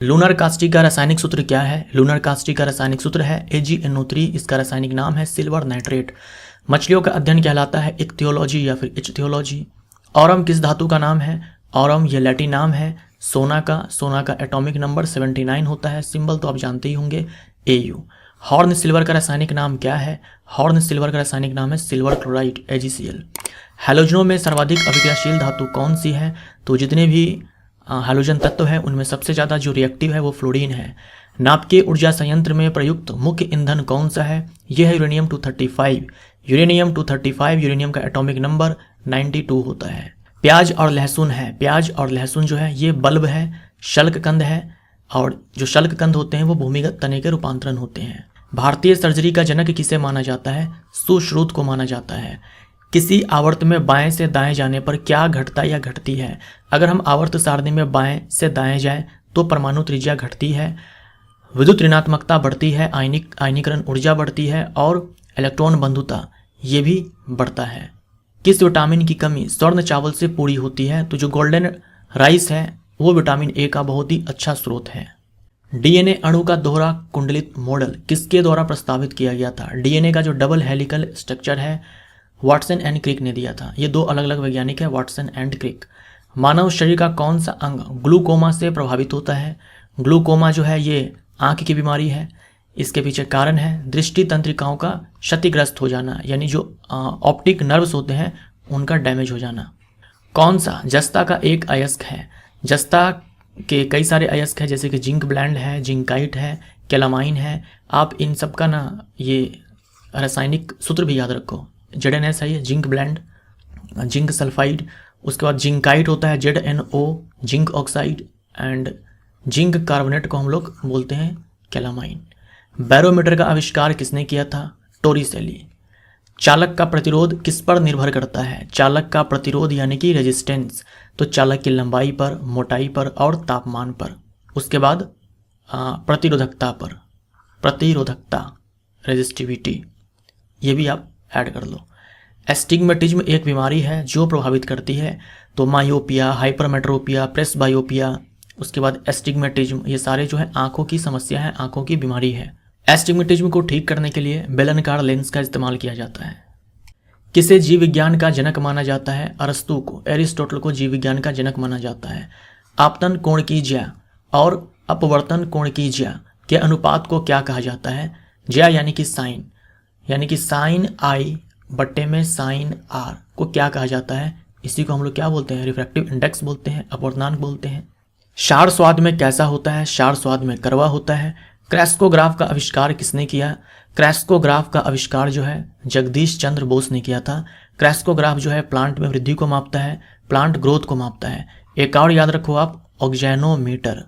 Lunar caustic का रासायनिक सूत्र क्या है? लूनर कास्टिक का रासायनिक सूत्र है AgNO3। इसका रासायनिक नाम है सिल्वर नाइट्रेट। मछलियों का अध्ययन कहलाता है इक्थियोलॉजी या फिर इच्थियोलॉजी। ऑरम किस धातु का नाम है? ऑरम ये लैटिन नाम है सोना का एटॉमिक नंबर 79 होता है। सिंबल तो आप जानते ही होंगे AU। हॉर्न सिल्वर का रासायनिक नाम क्या है? हॉर्न सिल्वर का रासायनिक नाम है सिल्वर क्लोराइड AgCl। हैलोजनों में सर्वाधिक अभिक्रियाशील धातु कौन सी है? तो जितने भी हैलोजन तत्व है उनमें सबसे ज़्यादा जो रिएक्टिव है वो फ्लोरीन है। नाभिकीय ऊर्जा संयंत्र में प्रयुक्त मुख्य ईंधन कौन सा है? यह है यूरेनियम 235। यूरेनियम 235 यूरेनियम का एटॉमिक नंबर 92 होता है। प्याज और लहसुन है। प्याज और लहसुन जो है ये बल्ब है, शल्ककंद है, और जो शल्ककंद होते हैं वो भूमिगत तने के रूपांतरण होते हैं। भारतीय सर्जरी का जनक किसे माना जाता है? सुश्रुत को माना जाता है। किसी आवर्त में बाएं से दाएं जाने पर क्या घटता या घटती है? अगर हम आवर्त सारणी में बाएं से दाएं जाएं तो परमाणु त्रिज्या घटती है, विद्युत ऋणात्मकता बढ़ती है, आयनीकरण ऊर्जा बढ़ती है और इलेक्ट्रॉन बंधुता ये भी बढ़ता है। किस विटामिन की कमी स्वर्ण चावल से पूरी होती है? तो जो गोल्डन राइस है वो विटामिन A का बहुत ही अच्छा स्रोत है। DNA अणु का दोहरा कुंडलित मॉडल किसके द्वारा प्रस्तावित किया गया था? DNA का जो डबल हेलिकल स्ट्रक्चर है वाटसन एंड क्रिक ने दिया था। ये दो अलग अलग वैज्ञानिक है, वाटसन एंड क्रिक। मानव शरीर का कौन सा अंग ग्लूकोमा से प्रभावित होता है? ग्लूकोमा जो है ये आंख की बीमारी है। इसके पीछे कारण है दृष्टि तंत्रिकाओं का क्षतिग्रस्त हो जाना, यानी जो ऑप्टिक नर्व्स होते हैं उनका डैमेज हो जाना। कौन सा जस्ता का एक अयस्क है? जस्ता के कई सारे अयस्क हैं, जैसे कि जिंक ब्लेंड है, जिंकाइट है, कैलामाइन है। आप इन सब का ना ये रासायनिक सूत्र भी याद रखो। ZnS है ये जिंक ब्लेंड, जिंक सल्फाइड। उसके बाद जिंकाइट होता है ZnO, zinc oxide, and zinc carbonate को हम लोग बोलते हैं कैलामाइन। बैरोमीटर का आविष्कार किसने किया था? टोरिसेली। चालक का प्रतिरोध किस पर निर्भर करता है? चालक का प्रतिरोध यानी कि रेजिस्टेंस, तो चालक की लंबाई पर, मोटाई पर और तापमान पर। उसके बाद प्रतिरोधकता रेजिस्टिविटी, ये भी आप ऐड कर लो। एस्टिग्मेटिज्म एक बीमारी है जो प्रभावित करती है, तो मायोपिया, हाइपरमेट्रोपिया, प्रेसबायोपिया, उसके बाद एस्टिग्मेटिज्म, ये सारे जो है आंखों की समस्या है, आंखों की बीमारी है। एस्टिग्मेटिज्म को ठीक करने के लिए बेलनकार लेंस का इस्तेमाल किया जाता है। किसे जीव विज्ञान का जनक माना जाता है? अरस्तु को, एरिस्टोटल को जीव विज्ञान का जनक माना जाता है। आपतन कोण की ज्या और अपवर्तन कोण की ज्या के अनुपात को क्या कहा जाता है? ज्या यानी कि साइन I बट्टे में साइन R को क्या कहा जाता है? इसी को हम लोग क्या बोलते हैं? रिफ्रैक्टिव इंडेक्स बोलते हैं, अपवर्तनांक बोलते हैं। क्षार स्वाद में कैसा होता है? क्षार स्वाद में कड़वा होता है। क्रैस्कोग्राफ का आविष्कार किसने किया? क्रैस्कोग्राफ का आविष्कार जो है जगदीश चंद्र बोस ने किया था। क्रैस्कोग्राफ जो है प्लांट में वृद्धि को मापता है, प्लांट ग्रोथ को मापता है। एक और याद रखो आप, ऑक्जैनोमीटर,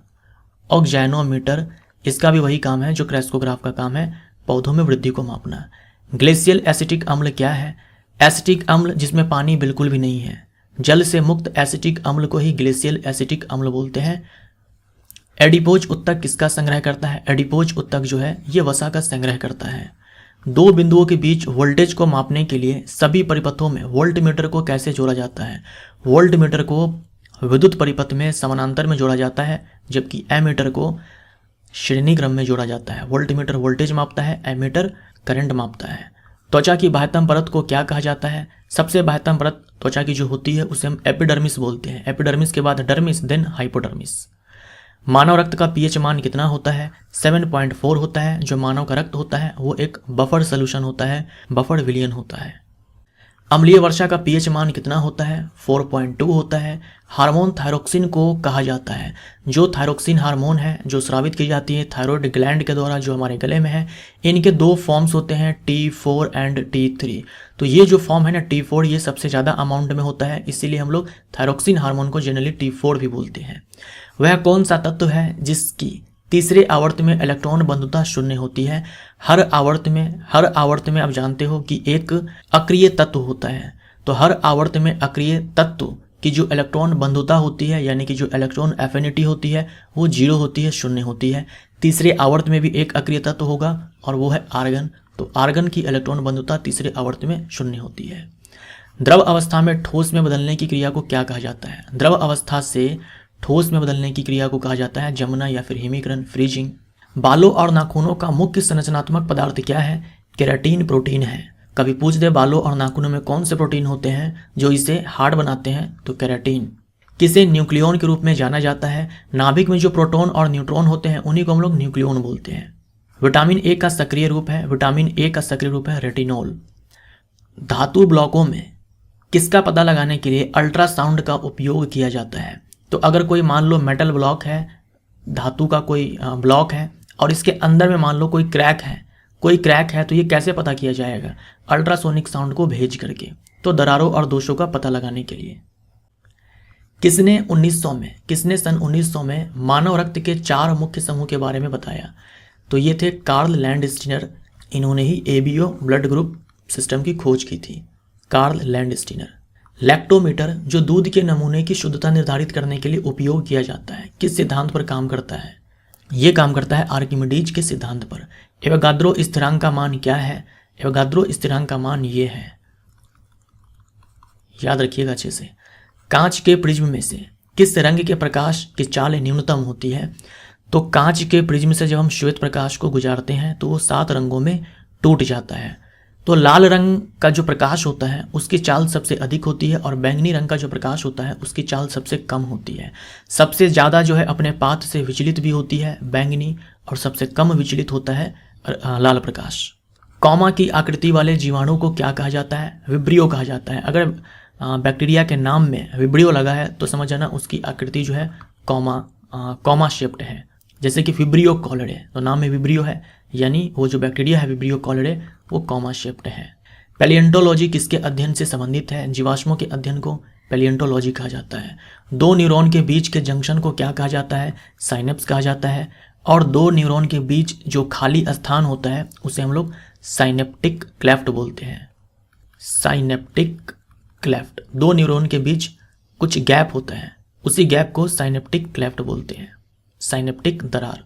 इसका भी वही काम है जो क्रैस्कोग्राफ का काम है, पौधों में वृद्धि को मापना। ग्लेशियल एसिटिक अम्ल क्या है? एसिटिक अम्ल जिसमें पानी बिल्कुल भी नहीं है। जल से मुक्त एसिटिक अम्ल को ही ग्लेशियल एसिटिक अम्ल बोलते हैं। एडिपोज उत्तक किसका संग्रह करता है? एडिपोज उत्तक जो है ये वसा का संग्रह करता है। दो बिंदुओं के बीच वोल्टेज को मापने के लिए सभी परिपथों में वोल्टमीटर को कैसे जोड़ा जाता है? वोल्टमीटर को विद्युत परिपथ में समानांतर में जोड़ा जाता है, जबकि एमीटर को श्रेणी क्रम में जोड़ा जाता है। वोल्टमीटर वोल्टेज मापता है, एमीटर करंट मापता है। त्वचा की बाह्यतम परत को क्या कहा जाता है? सबसे बाह्यतम परत त्वचा की जो होती है उसे हम एपिडर्मिस बोलते हैं। एपिडर्मिस के बाद डर्मिस, देन हाइपोडर्मिस। मानव रक्त का पीएच मान कितना होता है? 7.4 होता है। जो मानव का रक्त होता है वो एक बफर सोल्यूशन होता है, बफर विलियन होता है। अम्लीय वर्षा का पीएच मान कितना होता है? 4.2 होता है। हार्मोन थायरोक्सिन को कहा जाता है। जो थायरोक्सिन हार्मोन है जो स्रावित की जाती है थायरॉयड ग्लैंड के द्वारा जो हमारे गले में है, इनके दो फॉर्म्स होते हैं, T4 एंड T3। तो ये जो फॉर्म है ना T4 ये सबसे ज़्यादा अमाउंट में होता है, इसीलिए हम लोग थायरोक्सिन हार्मोन को जनरली T4 भी बोलते हैं। वह कौन सा तत्व है जिसकी तीसरे आवर्त में इलेक्ट्रॉन बंधुता शून्य होती है? हर आवर्त में आप जानते हो कि एक अक्रिय तत्व होता है, तो हर आवर्त में अक्रिय तत्व की जो इलेक्ट्रॉन बंधुता होती है यानी कि जो इलेक्ट्रॉन एफिनिटी होती है वो 0 होती है, शून्य होती है। तीसरे आवर्त में भी एक अक्रिय तत्व होगा और वो है आर्गन, तो आर्गन की इलेक्ट्रॉन बंधुता तीसरे आवर्त में शून्य होती है। द्रव अवस्था में ठोस में बदलने की क्रिया को क्या कहा जाता है? द्रव अवस्था से ठोस में बदलने की क्रिया को कहा जाता है जमना या फिर हिमीकरण, फ्रीजिंग। बालों और नाखूनों का मुख्य संरचनात्मक पदार्थ क्या है? केराटिन प्रोटीन है। कभी पूछ दे बालों और नाखूनों में कौन से प्रोटीन होते हैं जो इसे हार्ड बनाते हैं, तो केराटिन। किसे न्यूक्लियन के रूप में जाना जाता है? नाभिक में जो प्रोटॉन और न्यूट्रॉन होते हैं उन्हीं को हम लोग न्यूक्लियन बोलते हैं। विटामिन ए का सक्रिय रूप है, विटामिन ए का सक्रिय रूप है रेटिनॉल। धातु ब्लॉकों में किसका पता लगाने के लिए अल्ट्रासाउंड का उपयोग किया जाता है? तो अगर कोई मान लो मेटल ब्लॉक है, धातु का कोई ब्लॉक है और इसके अंदर में मान लो कोई क्रैक है, तो ये कैसे पता किया जाएगा? अल्ट्रासोनिक साउंड को भेज करके, तो दरारों और दोषों का पता लगाने के लिए। किसने सन 1900 में मानव रक्त के 4 मुख्य समूह के बारे में बताया? तो ये थे कार्ल लैंडस्टीनर। इन्होंने ही एबीओ ब्लड ग्रुप सिस्टम की खोज की थी, कार्ल लैंडस्टीनर। लैक्टोमीटर जो दूध के नमूने की शुद्धता निर्धारित करने के लिए उपयोग किया जाता है, किस सिद्धांत पर काम करता है? ये काम करता है आर्किमिडीज के सिद्धांत पर। एवोगाद्रो स्थिरांक का मान क्या है? एवोगाद्रो स्थिरांक का मान ये है, याद रखिएगा अच्छे से। कांच के प्रिज्म में से किस रंग के प्रकाश की चाल न्यूनतम होती है? तो कांच के प्रिज्म से जब हम श्वेत प्रकाश को गुजारते हैं तो वो 7 रंगों में टूट जाता है। तो लाल रंग का जो प्रकाश होता है उसकी चाल सबसे अधिक होती है और बैंगनी रंग का जो प्रकाश होता है उसकी चाल सबसे कम होती है। सबसे ज़्यादा जो है अपने पाथ से विचलित भी होती है बैंगनी, और सबसे कम विचलित होता है लाल प्रकाश। कॉमा की आकृति वाले जीवाणु को क्या कहा जाता है? विब्रियो कहा जाता है। अगर बैक्टीरिया के नाम में विब्रियो लगा है तो समझ जाना उसकी आकृति जो है कॉमा शेप्ड है। जैसे कि विब्रियो कॉलरे, तो नाम में विब्रियो है, यानी वो जो बैक्टीरिया है विब्रियो कॉलरे वो कॉमा शेप्ड है। पैलिएंटोलॉजी किसके अध्ययन से संबंधित है? जीवाश्मों के अध्ययन को पैलिएंटोलॉजी कहा जाता है। 2 न्यूरॉन के बीच के जंक्शन को क्या कहा जाता है? साइनेप्स कहा जाता है। और 2 न्यूरॉन के बीच जो खाली स्थान होता है उसे हम लोग साइनेप्टिक क्लेफ्ट बोलते हैं। साइनेप्टिक क्लेफ्ट, 2 न्यूरॉन के बीच कुछ गैप होता है, उसी गैप को साइनेप्टिक क्लेफ्ट बोलते हैं, साइनेप्टिक दरार।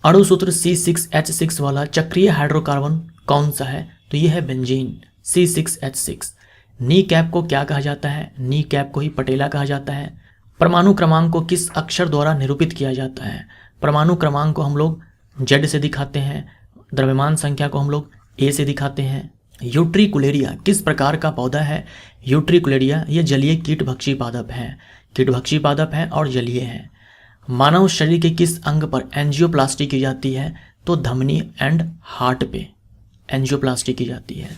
अणुसूत्र C6H6 वाला चक्रीय हाइड्रोकार्बन कौन सा है? तो यह है बेंजीन, C6H6। नी कैप को क्या कहा जाता है? नी कैप को ही पटेला कहा जाता है। परमाणु क्रमांक को किस अक्षर द्वारा निरूपित किया जाता है? परमाणु क्रमांक को हम लोग Z से दिखाते हैं, द्रव्यमान संख्या को हम लोग A से दिखाते हैं। यूट्रिकुलेरिया किस प्रकार का पौधा है? यूट्रिकुलेरिया ये जलीय कीटभक्षी पादप है, कीटभक्षी पादप है और जलीय है। मानव शरीर के किस अंग पर एंजियोप्लास्टी की जाती है? तो धमनी एंड हार्ट पे एंजियोप्लास्टी की जाती है।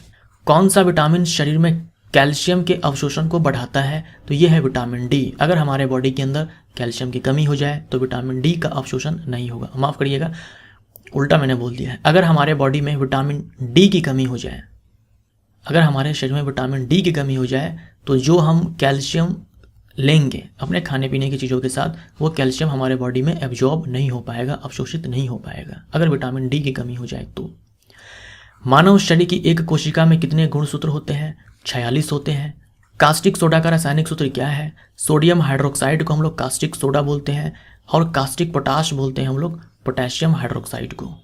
कौन सा विटामिन शरीर में कैल्शियम के अवशोषण को बढ़ाता है? तो यह है विटामिन डी। अगर हमारे बॉडी के अंदर कैल्शियम की कमी हो जाए तो विटामिन डी का अवशोषण नहीं होगा। माफ़ करिएगा, उल्टा मैंने बोल दिया है। अगर हमारे बॉडी में विटामिन डी की कमी हो जाए, अगर हमारे शरीर में विटामिन डी की कमी हो जाए तो जो हम कैल्शियम लेंगे अपने खाने पीने की चीज़ों के साथ, वो कैल्शियम हमारे बॉडी में एब्जॉर्ब नहीं हो पाएगा, अवशोषित नहीं हो पाएगा अगर विटामिन डी की कमी हो जाए तो। मानव शरीर की एक कोशिका में कितने गुणसूत्र होते हैं? 46 होते हैं। कास्टिक सोडा का रासायनिक सूत्र क्या है? सोडियम हाइड्रोक्साइड को हम लोग कास्टिक सोडा बोलते हैं और कास्टिक पोटाश बोलते हैं हम लोग पोटेशियम हाइड्रोक्साइड को।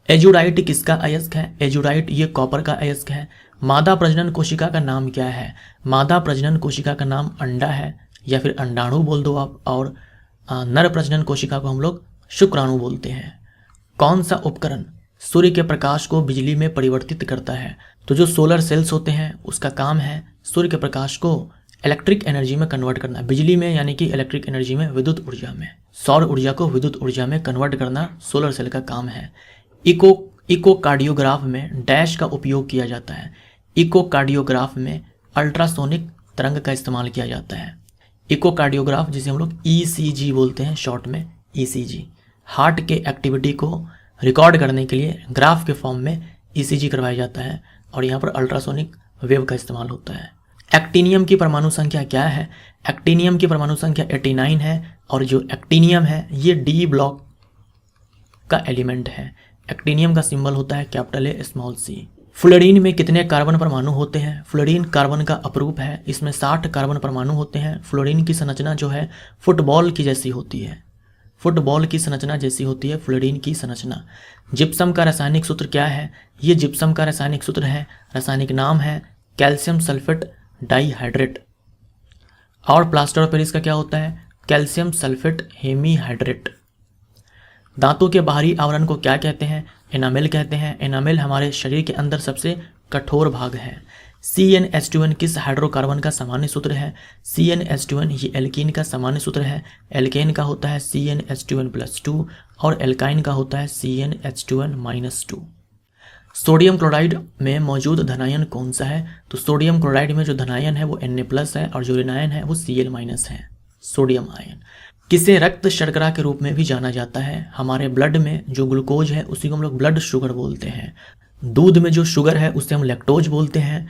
एजुराइट किसका अयस्क है? एजुराइट ये कॉपर का अयस्क है। मादा प्रजनन कोशिका का नाम क्या है? मादा प्रजनन कोशिका का नाम अंडा है या फिर अंडाणु बोल दो आप, और नर प्रजनन कोशिका को हम लोग शुक्राणु बोलते हैं। कौन सा उपकरण सूर्य के प्रकाश को बिजली में परिवर्तित करता है? तो जो सोलर सेल्स होते हैं उसका काम है सूर्य के प्रकाश को इलेक्ट्रिक एनर्जी में कन्वर्ट करना, बिजली में यानी कि इलेक्ट्रिक एनर्जी में, विद्युत ऊर्जा में, सौर ऊर्जा को विद्युत ऊर्जा में कन्वर्ट करना सोलर सेल का काम है। इकोकार्डियोग्राफ में डैश का उपयोग किया जाता है। इकोकार्डियोग्राफ में अल्ट्रासोनिक तरंग का इस्तेमाल किया जाता है। इकोकार्डियोग्राफ जिसे हम लोग ECG बोलते हैं, शॉर्ट में ECG। हार्ट के एक्टिविटी को रिकॉर्ड करने के लिए ग्राफ के फॉर्म में ECG करवाया जाता है और यहाँ पर अल्ट्रासोनिक वेव का इस्तेमाल होता है। एक्टिनियम की परमाणु संख्या क्या है? एक्टिनियम की परमाणु संख्या 89 है और जो एक्टिनियम है ये D ब्लॉक का एलिमेंट है। एक्टिनियम का सिंबल होता है capital A small c। Fluorine में कितने कार्बन परमाणु होते हैं? फ्लोरीन कार्बन का अपरूप है, इसमें 60 कार्बन परमाणु होते हैं। फ्लोरीन की संरचना जो है फुटबॉल की जैसी होती है, फुटबॉल की संरचना जैसी होती है फ्लोरीन की संरचना। जिप्सम का रासायनिक सूत्र क्या है? ये जिप्सम का रासायनिक सूत्र है, रासायनिक नाम है कैल्शियम सल्फेट डाइहाइड्रेट। और प्लास्टर ऑफ पेरिस का क्या होता है? Calcium sulphate hemihydrate. दांतों के बाहरी आवरण को क्या कहते हैं? एनामेल कहते हैं। एनामेल हमारे शरीर के अंदर सबसे कठोर भाग है। CnH2n किस हाइड्रोकार्बन का सामान्य सूत्र है? CnH2n ये एल्कीन का सामान्य सूत्र है। एल्केन का होता है CnH2n+2 और एल्काइन का होता है CnH2n-2। सोडियम क्लोराइड में मौजूद धनायन कौन सा है? तो सोडियम क्लोराइड में जो धनायन है वो Na+ है और जो ऋणायन है वो Cl- है, सोडियम आयन। किसे रक्त शर्करा के रूप में भी जाना जाता है? हमारे ब्लड में जो ग्लूकोज है उसी को हम लोग ब्लड शुगर बोलते हैं। दूध में जो शुगर है उसे हम लैक्टोज बोलते हैं।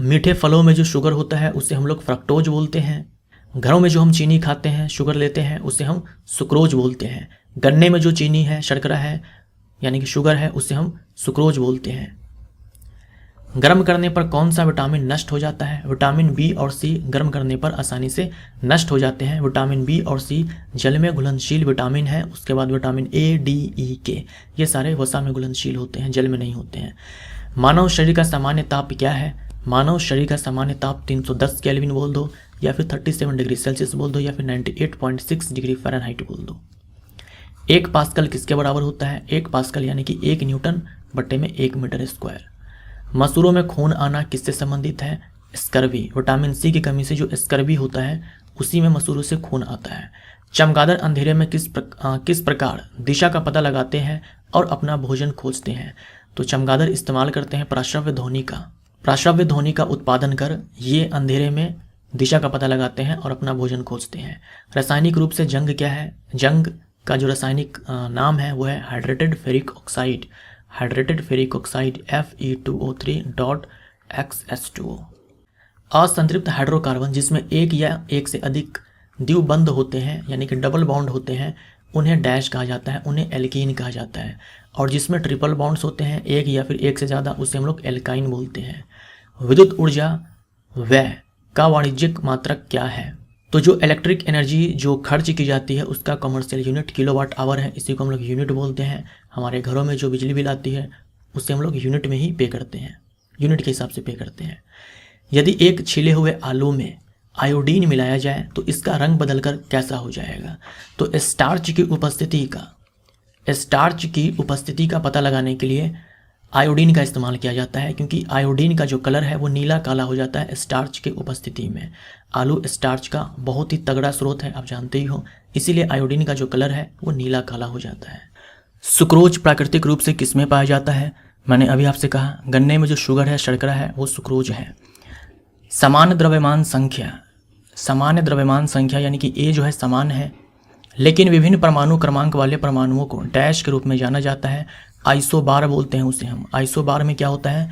मीठे फलों में जो शुगर होता है उसे हम लोग फ्रक्टोज बोलते हैं। घरों में जो हम चीनी खाते हैं, शुगर लेते हैं, उसे हम सुक्रोज बोलते हैं। गन्ने में जो चीनी है, शर्करा है यानी कि शुगर है, उसे हम सुक्रोज बोलते हैं। गर्म करने पर कौन सा विटामिन नष्ट हो जाता है? विटामिन बी और सी गर्म करने पर आसानी से नष्ट हो जाते हैं। विटामिन बी और सी जल में घुलनशील विटामिन है। उसके बाद विटामिन ए, डी, ई, के ये सारे वसा में घुलनशील होते हैं, जल में नहीं होते हैं। मानव शरीर का सामान्य ताप क्या है? मानव शरीर का सामान्य ताप 310 केल्विन बोल दो या फिर 37 डिग्री सेल्सियस बोल दो या फिर 98.6 डिग्री फ़ारेनहाइट बोल दो। 1 पास्कल किसके बराबर होता है? 1 पास्कल यानी कि 1 न्यूटन बट्टे में 1 मीटर स्क्वायर। मसूरों में खून आना किससे संबंधित है? स्कर्वी। विटामिन सी की कमी से जो स्कर्वी होता है उसी में मसूरों से खून आता है। चमगादड़ अंधेरे में किस प्रकार दिशा का पता लगाते हैं और अपना भोजन खोजते हैं? तो चमगादड़ इस्तेमाल करते हैं प्राश्रव्य ध्वनि का उत्पादन कर ये अंधेरे में दिशा का पता लगाते हैं और अपना भोजन खोजते हैं। रासायनिक रूप से जंग क्या है? जंग का जो रासायनिक नाम है वो है hydrated ferric oxide. Hydrated ferric oxide Fe2O3.XS2O। असंतृप्त हाइड्रोकार्बन जिसमें एक या एक से अधिक द्विबंध होते हैं यानी कि डबल बॉन्ड होते हैं उन्हें डैश कहा जाता है, उन्हें एल्कीन कहा जाता है। और जिसमें ट्रिपल बॉन्ड्स होते हैं एक या फिर एक से ज़्यादा उसे हम लोग एल्काइन बोलते हैं। विद्युत ऊर्जा व्यय का वाणिज्यिक मात्रक क्या है? तो जो इलेक्ट्रिक एनर्जी जो खर्च की जाती है उसका कमर्शियल यूनिट किलोवाट आवर है, इसी को हम लोग यूनिट बोलते हैं। हमारे घरों में जो बिजली बिल आती है उसे हम लोग यूनिट में ही पे करते हैं, यूनिट के हिसाब से पे करते हैं। यदि एक छिले हुए आलू में आयोडीन मिलाया जाए तो इसका रंग बदलकर कैसा हो जाएगा? तो स्टार्च की उपस्थिति का पता लगाने के लिए आयोडीन का इस्तेमाल किया जाता है, क्योंकि आयोडीन का जो कलर है वो नीला काला हो जाता है स्टार्च के उपस्थिति में। आलू स्टार्च का बहुत ही तगड़ा स्रोत है, आप जानते ही हो, इसीलिए आयोडीन का जो कलर है वो नीला काला हो जाता है। सुक्रोज प्राकृतिक रूप से किसमें पाया जाता है? मैंने अभी आपसे कहा गन्ने में जो शुगर है, शर्करा है, वो सुक्रोज है। सामान्य द्रव्यमान संख्या यानी कि ए जो है समान है, लेकिन विभिन्न परमाणु क्रमांक वाले परमाणुओं को डैश के रूप में जाना जाता है। आइसोबार बोलते हैं उसे हम। आइसोबार में क्या होता है?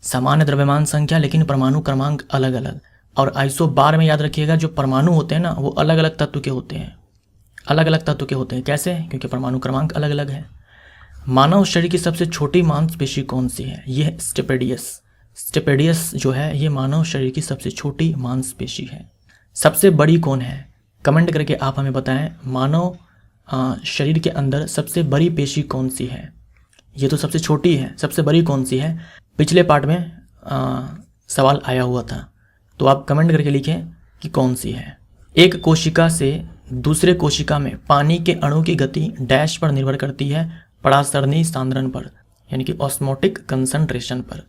सामान्य द्रव्यमान संख्या लेकिन परमाणु क्रमांक अलग अलग। और आइसोबार में याद रखिएगा जो परमाणु होते हैं ना वो अलग अलग तत्व के होते हैं, अलग अलग तत्व के होते हैं। कैसे? क्योंकि परमाणु क्रमांक अलग अलग है। मानव शरीर की सबसे छोटी मांसपेशी कौन सी है? यह है स्टेपेडियस जो है ये मानव शरीर की सबसे छोटी मांसपेशी है। सबसे बड़ी कौन है? कमेंट करके आप हमें बताएं मानव शरीर के अंदर सबसे बड़ी पेशी कौन सी है? ये तो सबसे छोटी है, सबसे बड़ी कौन सी है? पिछले पार्ट में सवाल आया हुआ था, तो आप कमेंट करके लिखें कि कौन सी है। एक कोशिका से दूसरे कोशिका में पानी के अणु की गति डैश पर निर्भर करती है? परासरणी सांद्रण पर यानी कि ऑस्मोटिक कंसंट्रेशन पर।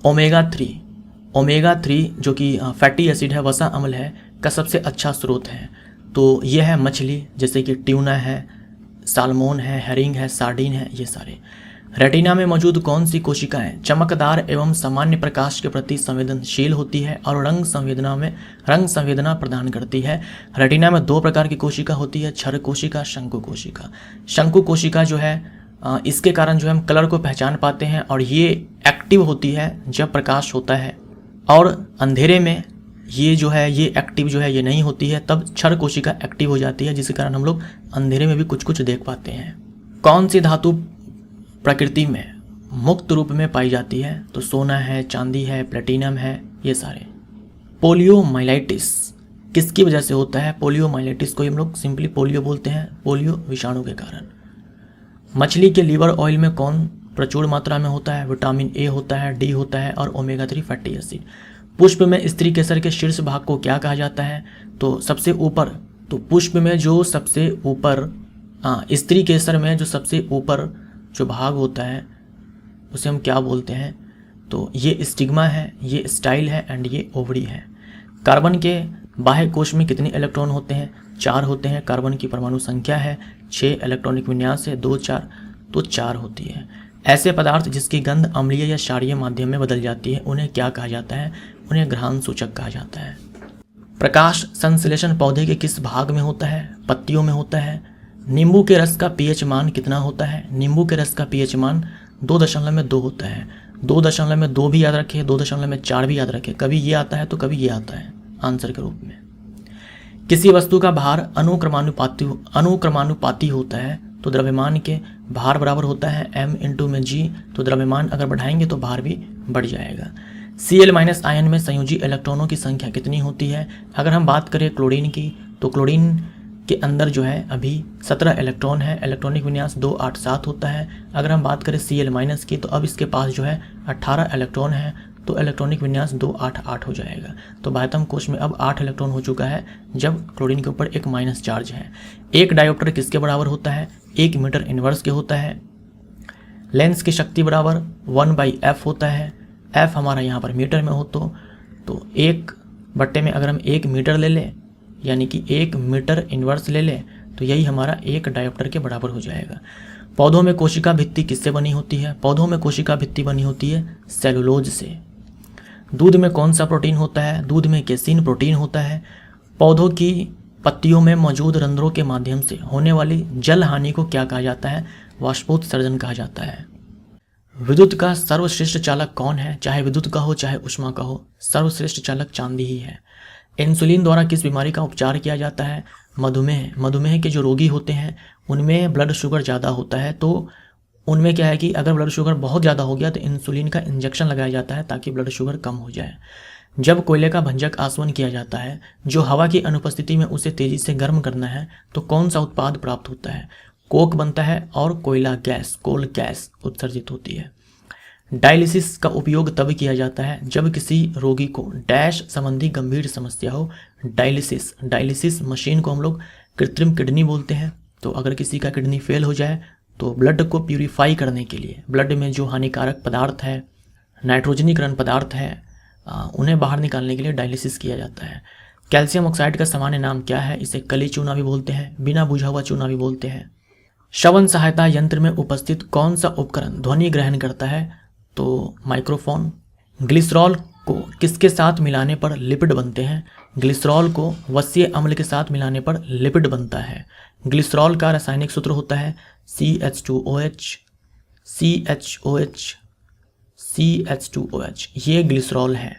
ओमेगा 3 जो कि फैटी एसिड है, वसा अम्ल है, का सबसे अच्छा स्रोत है। तो यह है मछली, जैसे कि ट्यूना है, साल्मोन है, हेरिंग है, सार्डिन है, ये सारे। रेटिना में मौजूद कौन सी कोशिकाएं चमकदार एवं सामान्य प्रकाश के प्रति संवेदनशील होती है और रंग संवेदना प्रदान करती है? रेटिना में 2 प्रकार की कोशिका होती है, क्षर कोशिका, शंकु कोशिका। शंकु कोशिका जो है इसके कारण जो है हम कलर को पहचान पाते हैं और ये एक्टिव होती है जब प्रकाश होता है, और अंधेरे में ये जो है ये एक्टिव जो है ये नहीं होती है, तब क्षर कोशिका एक्टिव हो जाती है, जिसके कारण हम लोग अंधेरे में भी कुछ कुछ देख पाते हैं। कौन सी धातु प्रकृति में मुक्त रूप में पाई जाती है? तो सोना है, चांदी है, प्लेटिनम है, ये सारे। पोलियोमाइलाइटिस किसकी वजह से होता है? पोलियोमाइलाइटिस को हम लोग सिंपली पोलियो बोलते हैं, पोलियो विषाणु के कारण। मछली के लीवर ऑयल में कौन प्रचुर मात्रा में होता है? विटामिन ए होता है, डी होता है और ओमेगा 3 फैटी एसिड। पुष्प में स्त्री केसर के शीर्ष भाग को क्या कहा जाता है? तो सबसे ऊपर तो पुष्प में जो सबसे ऊपर, स्त्री केसर में जो सबसे ऊपर जो भाग होता है उसे हम क्या बोलते हैं? तो ये स्टिग्मा है, ये स्टाइल है एंड ये ओवरी है। कार्बन के बाह्य कोश में कितने इलेक्ट्रॉन होते हैं? 4 होते हैं। कार्बन की परमाणु संख्या है 6, इलेक्ट्रॉनिक विन्यास है 2 4, तो 4 होती है। ऐसे पदार्थ जिसकी गंध अम्लीय या क्षारीय माध्यम में बदल जाती है उन्हें क्या कहा जाता है? उन्हें ग्रहण सूचक कहा जाता है। प्रकाश संश्लेषण पौधे के किस भाग में होता है? पत्तियों में होता है। नींबू के रस का पीएच मान कितना होता है? नींबू के रस का पीएच मान 2.2 होता है। 2.2 भी याद रखें, 2.4 भी याद रखें। कभी ये आता है तो कभी ये आता है आंसर के रूप में। किसी वस्तु का भार अनुक्रमानुपाती होता है तो द्रव्यमान के भार बराबर होता है m × में g। तो द्रव्यमान अगर बढ़ाएंगे तो भार भी बढ़ जाएगा। Cl- आयन में संयोजी इलेक्ट्रॉनों की संख्या कितनी होती है? अगर हम बात करें क्लोरीन की तो क्लोरीन के अंदर जो है अभी 17 इलेक्ट्रॉन है, इलेक्ट्रॉनिक विन्यास 287 होता है। अगर हम बात करें Cl- की तो अब इसके पास जो है 18 इलेक्ट्रॉन है, तो इलेक्ट्रॉनिक विन्यास 288 हो जाएगा। तो बाह्यतम कोश में अब 8 इलेक्ट्रॉन हो चुका है जब क्लोरीन के ऊपर एक माइनस चार्ज है। एक डायोप्टर किसके बराबर होता है? 1 मीटर इनवर्स के होता है। लेंस की शक्ति बराबर 1/f होता है। f हमारा यहाँ पर मीटर में हो तो 1 बट्टे में अगर हम 1 मीटर ले लें यानी कि 1 मीटर इनवर्स ले लें तो यही हमारा 1 डायोप्टर के बराबर हो जाएगा। पौधों में कोशिका भित्ति किससे बनी होती है? पौधों में कोशिका भित्ति बनी होती है सेलुलोज से। दूध में कौन सा प्रोटीन होता है? दूध में केसिन प्रोटीन होता है। पौधों की पत्तियों में मौजूद रंध्रों के माध्यम से होने वाली जल हानि को क्या कहा जाता है? वाष्पोत्सर्जन कहा जाता है। विद्युत का सर्वश्रेष्ठ चालक कौन है? चाहे विद्युत का हो चाहे ऊष्मा का हो, सर्वश्रेष्ठ चालक चांदी ही है। इंसुलिन द्वारा किस बीमारी का उपचार किया जाता है? मधुमेह। मधुमेह के जो रोगी होते हैं उनमें ब्लड शुगर ज़्यादा होता है, तो उनमें क्या है कि अगर ब्लड शुगर बहुत ज़्यादा हो गया तो इंसुलिन का इंजेक्शन लगाया जाता है ताकि ब्लड शुगर कम हो जाए। जब कोयले का भंजक आसवन किया जाता है, जो हवा की अनुपस्थिति में उसे तेज़ी से गर्म करना है, तो कौन सा उत्पाद प्राप्त होता है? कोक बनता है और कोयला गैस, कोल गैस उत्सर्जित होती है। डायलिसिस का उपयोग तब किया जाता है जब किसी रोगी को डैश संबंधी गंभीर समस्या हो। डायलिसिस मशीन को हम लोग कृत्रिम किडनी बोलते हैं। तो अगर किसी का किडनी फेल हो जाए तो ब्लड को प्यूरिफाई करने के लिए, ब्लड में जो हानिकारक पदार्थ है, नाइट्रोजनीकरण पदार्थ है, उन्हें बाहर निकालने के लिए डायलिसिस किया जाता है। कैल्शियम ऑक्साइड का सामान्य नाम क्या है? इसे कली चूना भी बोलते हैं, बिना बुझा हुआ चूना भी बोलते हैं। श्रवण सहायता यंत्र में उपस्थित कौन सा उपकरण ध्वनि ग्रहण करता है? तो माइक्रोफोन। ग्लिसरॉल को किसके साथ मिलाने पर लिपिड बनते हैं? ग्लिसरॉल को वसीय अम्ल के साथ मिलाने पर लिपिड बनता है। ग्लिसरॉल का रासायनिक सूत्र होता है CH2OH। ये ग्लिसरॉल है,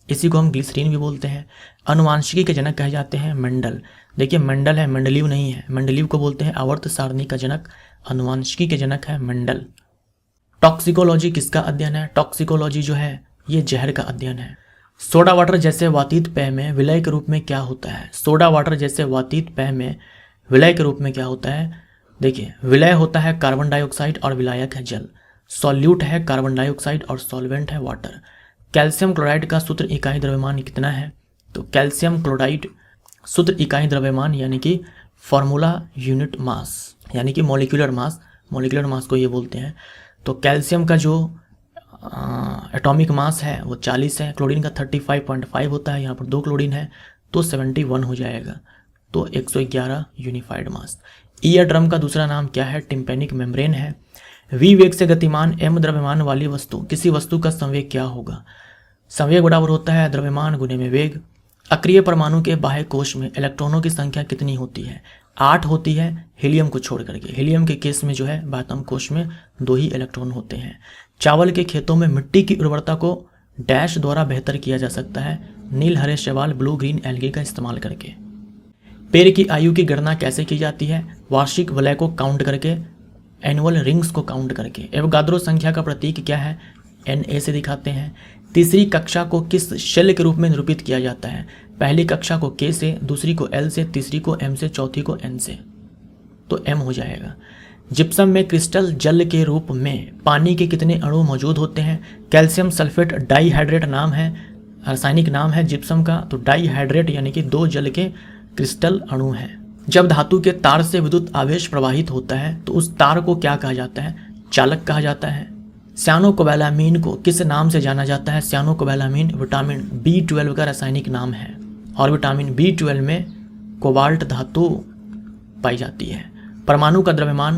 इसी को हम ग्लिसरीन भी बोलते हैं। अनुवांशिकी के जनक कहे जाते हैं मेंडल। देखिए मेंडल है, मेंडलीव नहीं है। मेंडलीव को बोलते हैं आवर्त सारणी का जनक, अनुवांशिकी के जनक है मेंडल। टॉक्सिकोलॉजी किसका अध्ययन है? टॉक्सिकोलॉजी जो है ये जहर का अध्ययन है। सोडा वाटर जैसे वातित पेय में विलय के रूप में क्या होता है? सोडा वाटर जैसे वातित पेय में विलय के रूप में क्या होता है? देखिए विलय होता है कार्बन डाइऑक्साइड और विलायक है जल। सॉल्यूट है कार्बन डाइऑक्साइड और सॉल्वेंट है वाटर। कैल्शियम क्लोराइड का सूत्र इकाई द्रव्यमान कितना है? तो कैल्शियम क्लोराइड सूत्र इकाई द्रव्यमान यानी कि फॉर्मूला यूनिट मास यानी कि मॉलिक्यूलर मास को ये बोलते हैं। तो कैल्शियम का जो एटॉमिक मास है वो 40 है। क्लोरीन का 35.5 होता है, यहाँ पर 2 क्लोरीन है तो 71 हो जाएगा, तो 111 यूनिफाइड मास। ईयर ड्रम का दूसरा नाम क्या है? टिम्पेनिक मेम्ब्रेन है। v वेग से गतिमान m द्रव्यमान वाली वस्तु, किसी वस्तु का संवेग क्या होगा? संवेग बराबर होता है द्रव्यमान गुने में वेग। अक्रिय परमाणु के बाह्य कोश में इलेक्ट्रॉनों की संख्या कितनी होती है? 8 होती है, हीलियम को छोड़ करके। हीलियम के केस में जो है बाह्यतम कोश में 2 ही इलेक्ट्रॉन होते हैं। चावल के खेतों में मिट्टी की उर्वरता को डैश द्वारा बेहतर किया जा सकता है? नील, हरे शैवाल, ब्लू ग्रीन एल्गी का इस्तेमाल करके। पेड़ की आयु की गणना कैसे की जाती है? वार्षिक वलय को काउंट करके, एनुअल रिंग्स को काउंट करके। एवोगाद्रो संख्या का प्रतीक क्या है? Na से दिखाते हैं। तीसरी कक्षा को किस शेल के रूप में निरूपित किया जाता है? पहली कक्षा को K से, दूसरी को L से, तीसरी को M से, चौथी को N से, तो M हो जाएगा। जिप्सम में क्रिस्टल जल के रूप में पानी के कितने अणु मौजूद होते हैं? कैल्शियम सल्फेट डाइहाइड्रेट नाम है, रासायनिक नाम है जिप्सम का। तो डाइहाइड्रेट यानी कि 2 जल के क्रिस्टल अणु हैं। जब धातु के तार से विद्युत आवेश प्रवाहित होता है तो उस तार को क्या कहा जाता है? चालक कहा जाता है। साइनोकोबालामीन को किस नाम से जाना जाता है? साइनोकोबालामीन विटामिन B12 का रासायनिक नाम है और विटामिन B12 में कोबाल्ट धातु पाई जाती है। परमाणु का द्रव्यमान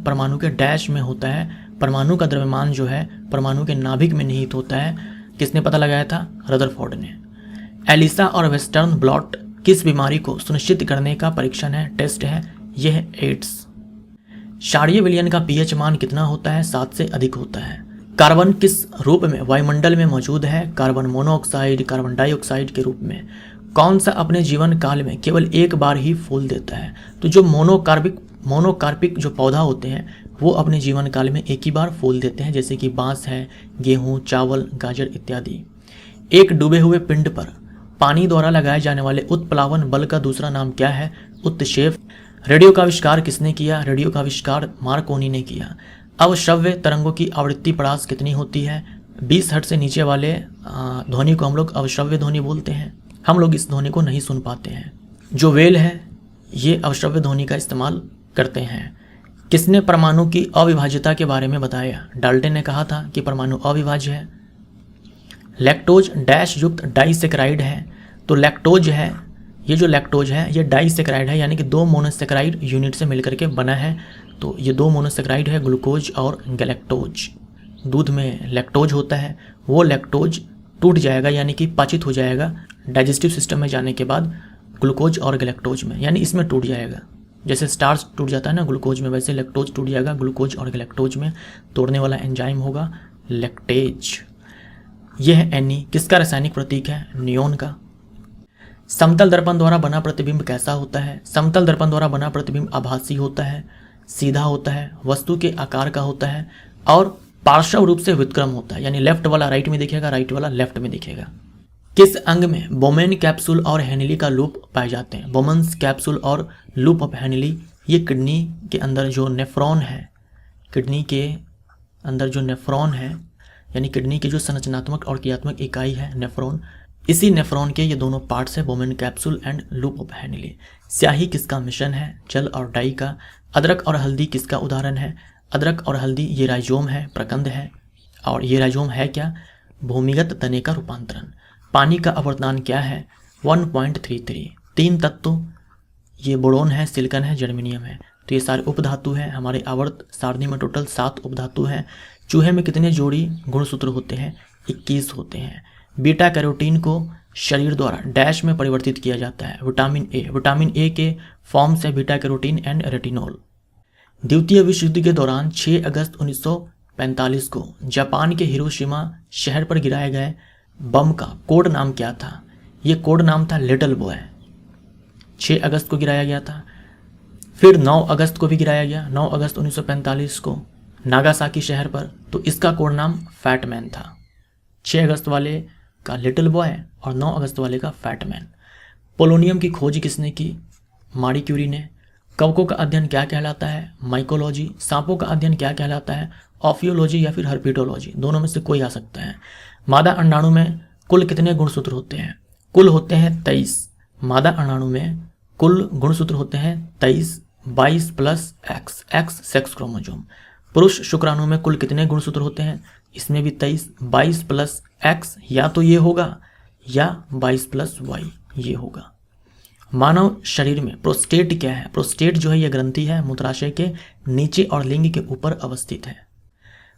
परमाणु के डैश में होता है। परमाणु का द्रव्यमान जो है परमाणु के नाभिक में निहित होता है। किसने पता लगाया था? रदरफोर्ड ने। एलिसा और वेस्टर्न ब्लॉट किस बीमारी को सुनिश्चित करने का परीक्षण है, टेस्ट है? यह है एड्स। क्षारीय विलयन का पीएच मान कितना होता है? 7 से अधिक होता है। कार्बन किस रूप में वायुमंडल में मौजूद है? कार्बन मोनोऑक्साइड, कार्बन डाइऑक्साइड के रूप में। कौन सा अपने जीवन काल में केवल एक बार ही फूल देता है? तो जो मोनोकार्पिक जो पौधा होते हैं वो अपने जीवन काल में एक ही बार फूल देते हैं, जैसे कि बांस है, गेहूं, चावल, गाजर इत्यादि। एक डूबे हुए पिंड पर पानी द्वारा लगाए जाने वाले उत्प्लावन बल का दूसरा नाम क्या है? उत्क्षेप। रेडियो का आविष्कार किसने किया? रेडियो का आविष्कार मार्कोनी ने किया। अवश्रव्य तरंगों की आवृत्ति परास कितनी होती है? 20 हर्ट्ज से नीचे वाले ध्वनि को हम लोग अवश्रव्य ध्वनि बोलते हैं। हम लोग इस ध्वनि को नहीं सुन पाते हैं। जो वेल है ये अवश्रव्य ध्वनि का इस्तेमाल करते हैं। किसने परमाणु की अविभाज्यता के बारे में बताया? डाल्टन ने कहा था कि परमाणु अविभाज्य है। लैक्टोज डैश युक्त डाइसेक्राइड है। तो लैक्टोज है, ये जो लैक्टोज है ये डाइसेक्राइड है, यानी कि 2 मोनोसेक्राइड यूनिट से मिलकर के बना है। तो ये 2 मोनोसेक्राइड है, ग्लूकोज और गैलेक्टोज। दूध में लैक्टोज होता है, वो लैक्टोज टूट जाएगा यानी कि पाचित हो जाएगा डाइजेस्टिव सिस्टम में जाने के बाद ग्लूकोज और गैलेक्टोज में, यानी इसमें टूट जाएगा। जैसे स्टार्च टूट जाता है ना ग्लूकोज में, वैसे लैक्टोज टूट जाएगा ग्लूकोज और गैलेक्टोज में। तोड़ने वाला एंजाइम होगा लैक्टेज। यह है Na। किसका रासायनिक प्रतीक है? नियोन का। समतल दर्पण द्वारा बना प्रतिबिंब कैसा होता है? समतल दर्पण द्वारा बना प्रतिबिंब आभासी होता है, सीधा होता है, वस्तु के आकार का होता है और पार्श्व रूप से व्युत्क्रम होता है, यानी लेफ्ट वाला राइट में दिखेगा, राइट वाला लेफ्ट में दिखेगा। किस अंग में बोमेन कैप्सूल और हेनली का लूप पाए जाते हैं? बोमेन्स कैप्सूल और लूप ऑफ हेनली ये किडनी के अंदर जो नेफ्रॉन है, किडनी के अंदर जो नेफ्रॉन है यानी किडनी की जो संरचनात्मक और क्रियात्मक इकाई है नेफ्रॉन, इसी नेफ्रॉन के ये दोनों पार्ट्स है, Bowman capsule and loop of Henley. स्याही किसका मिश्रण है? जल और डाई का। अदरक और हल्दी किसका उदाहरण है? अदरक और हल्दी ये राइजोम है, प्रकंद है। और ये राइजोम है क्या? भूमिगत तने का रूपांतरण। पानी का अपवर्तनांक क्या है? 1.33। 3 तत्व ये बोरोन है, सिलिकॉन है, जर्मेनियम है। तो ये सारे उपधातु हैं। हमारे आवर्त सारणी में टोटल 7 उपधातु हैं। चूहे में कितने जोड़ी गुणसूत्र होते हैं? 21 होते हैं। बीटा कैरोटीन को शरीर द्वारा डैश में परिवर्तित किया जाता है? Vitamin A. विटामिन ए के फॉर्म से बीटा कैरोटीन एंड रेटिनॉल। द्वितीय विश्व युद्ध के दौरान 6 अगस्त 1945 को जापान के हिरोशिमा शहर पर गिराए गए बम का कोड नाम क्या था? ये कोड नाम था लिटिल बॉय। 6 अगस्त को गिराया गया था। फिर 9 अगस्त को भी गिराया गया, 9 अगस्त 1945 को नागासाकी शहर पर। तो इसका कोड नाम फैट मैन था। 6 अगस्त वाले का लिटिल बॉय और 9 अगस्त वाले का फैट मैन। पोलोनियम की खोज किसने की? मारी क्यूरी ने। कवकों का अध्ययन क्या कहलाता है? माइकोलॉजी। सांपों का अध्ययन क्या कहलाता है? ऑफियोलॉजी या फिर हर्पिटोलॉजी, दोनों में से कोई आ सकता है। मादा अंडाणु में कुल कितने गुणसूत्र होते हैं? कुल होते हैं 23। मादा अंडाणु में कुल गुणसूत्र होते हैं 23, 22 plus x, x sex chromosome. पुरुष शुक्राणु में कुल कितने गुणसूत्र होते हैं? इसमें भी 23, 22 प्लस एक्स, या तो ये होगा या 22 प्लस वाई ये होगा। मानव शरीर में प्रोस्टेट क्या है? प्रोस्टेट जो है यह ग्रंथि है, मूत्राशय के नीचे और लिंग के ऊपर अवस्थित है।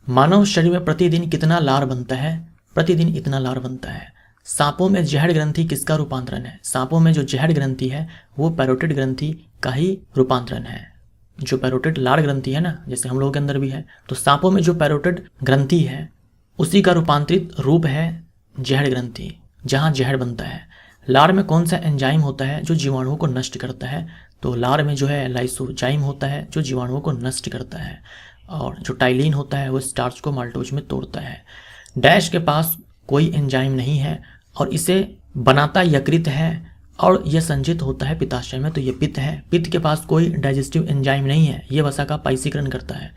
मानव शरीर में प्रतिदिन कितना लार बनता है? प्रतिदिन इतना लार बनता है। सांपों में जहर ग्रंथि किसका रूपांतरण है? सांपों में जो जहर ग्रंथि है वो पैरोटिड ग्रंथि का ही रूपांतरण है। जो पैरोटिड लार ग्रंथि है ना, जैसे हम लोगों के अंदर भी है, तो सांपों में जो पैरोटिड ग्रंथि है उसी का रूपांतरित रूप है जहर ग्रंथि, जहाँ जहर बनता है। लार में कौन सा एंजाइम होता है जो जीवाणुओं को नष्ट करता है? तो लार में जो है लाइसोजाइम होता है जो जीवाणुओं को नष्ट करता है, और जो टाइलिन होता है वो स्टार्च को माल्टोज में तोड़ता है। डैश के पास कोई एंजाइम नहीं है और इसे बनाता यकृत है और यह संचित होता है पित्ताशय में, तो ये पित्त है। पित्त के पास कोई डाइजेस्टिव एंजाइम नहीं है, ये वसा का पाइसीकरण करता है।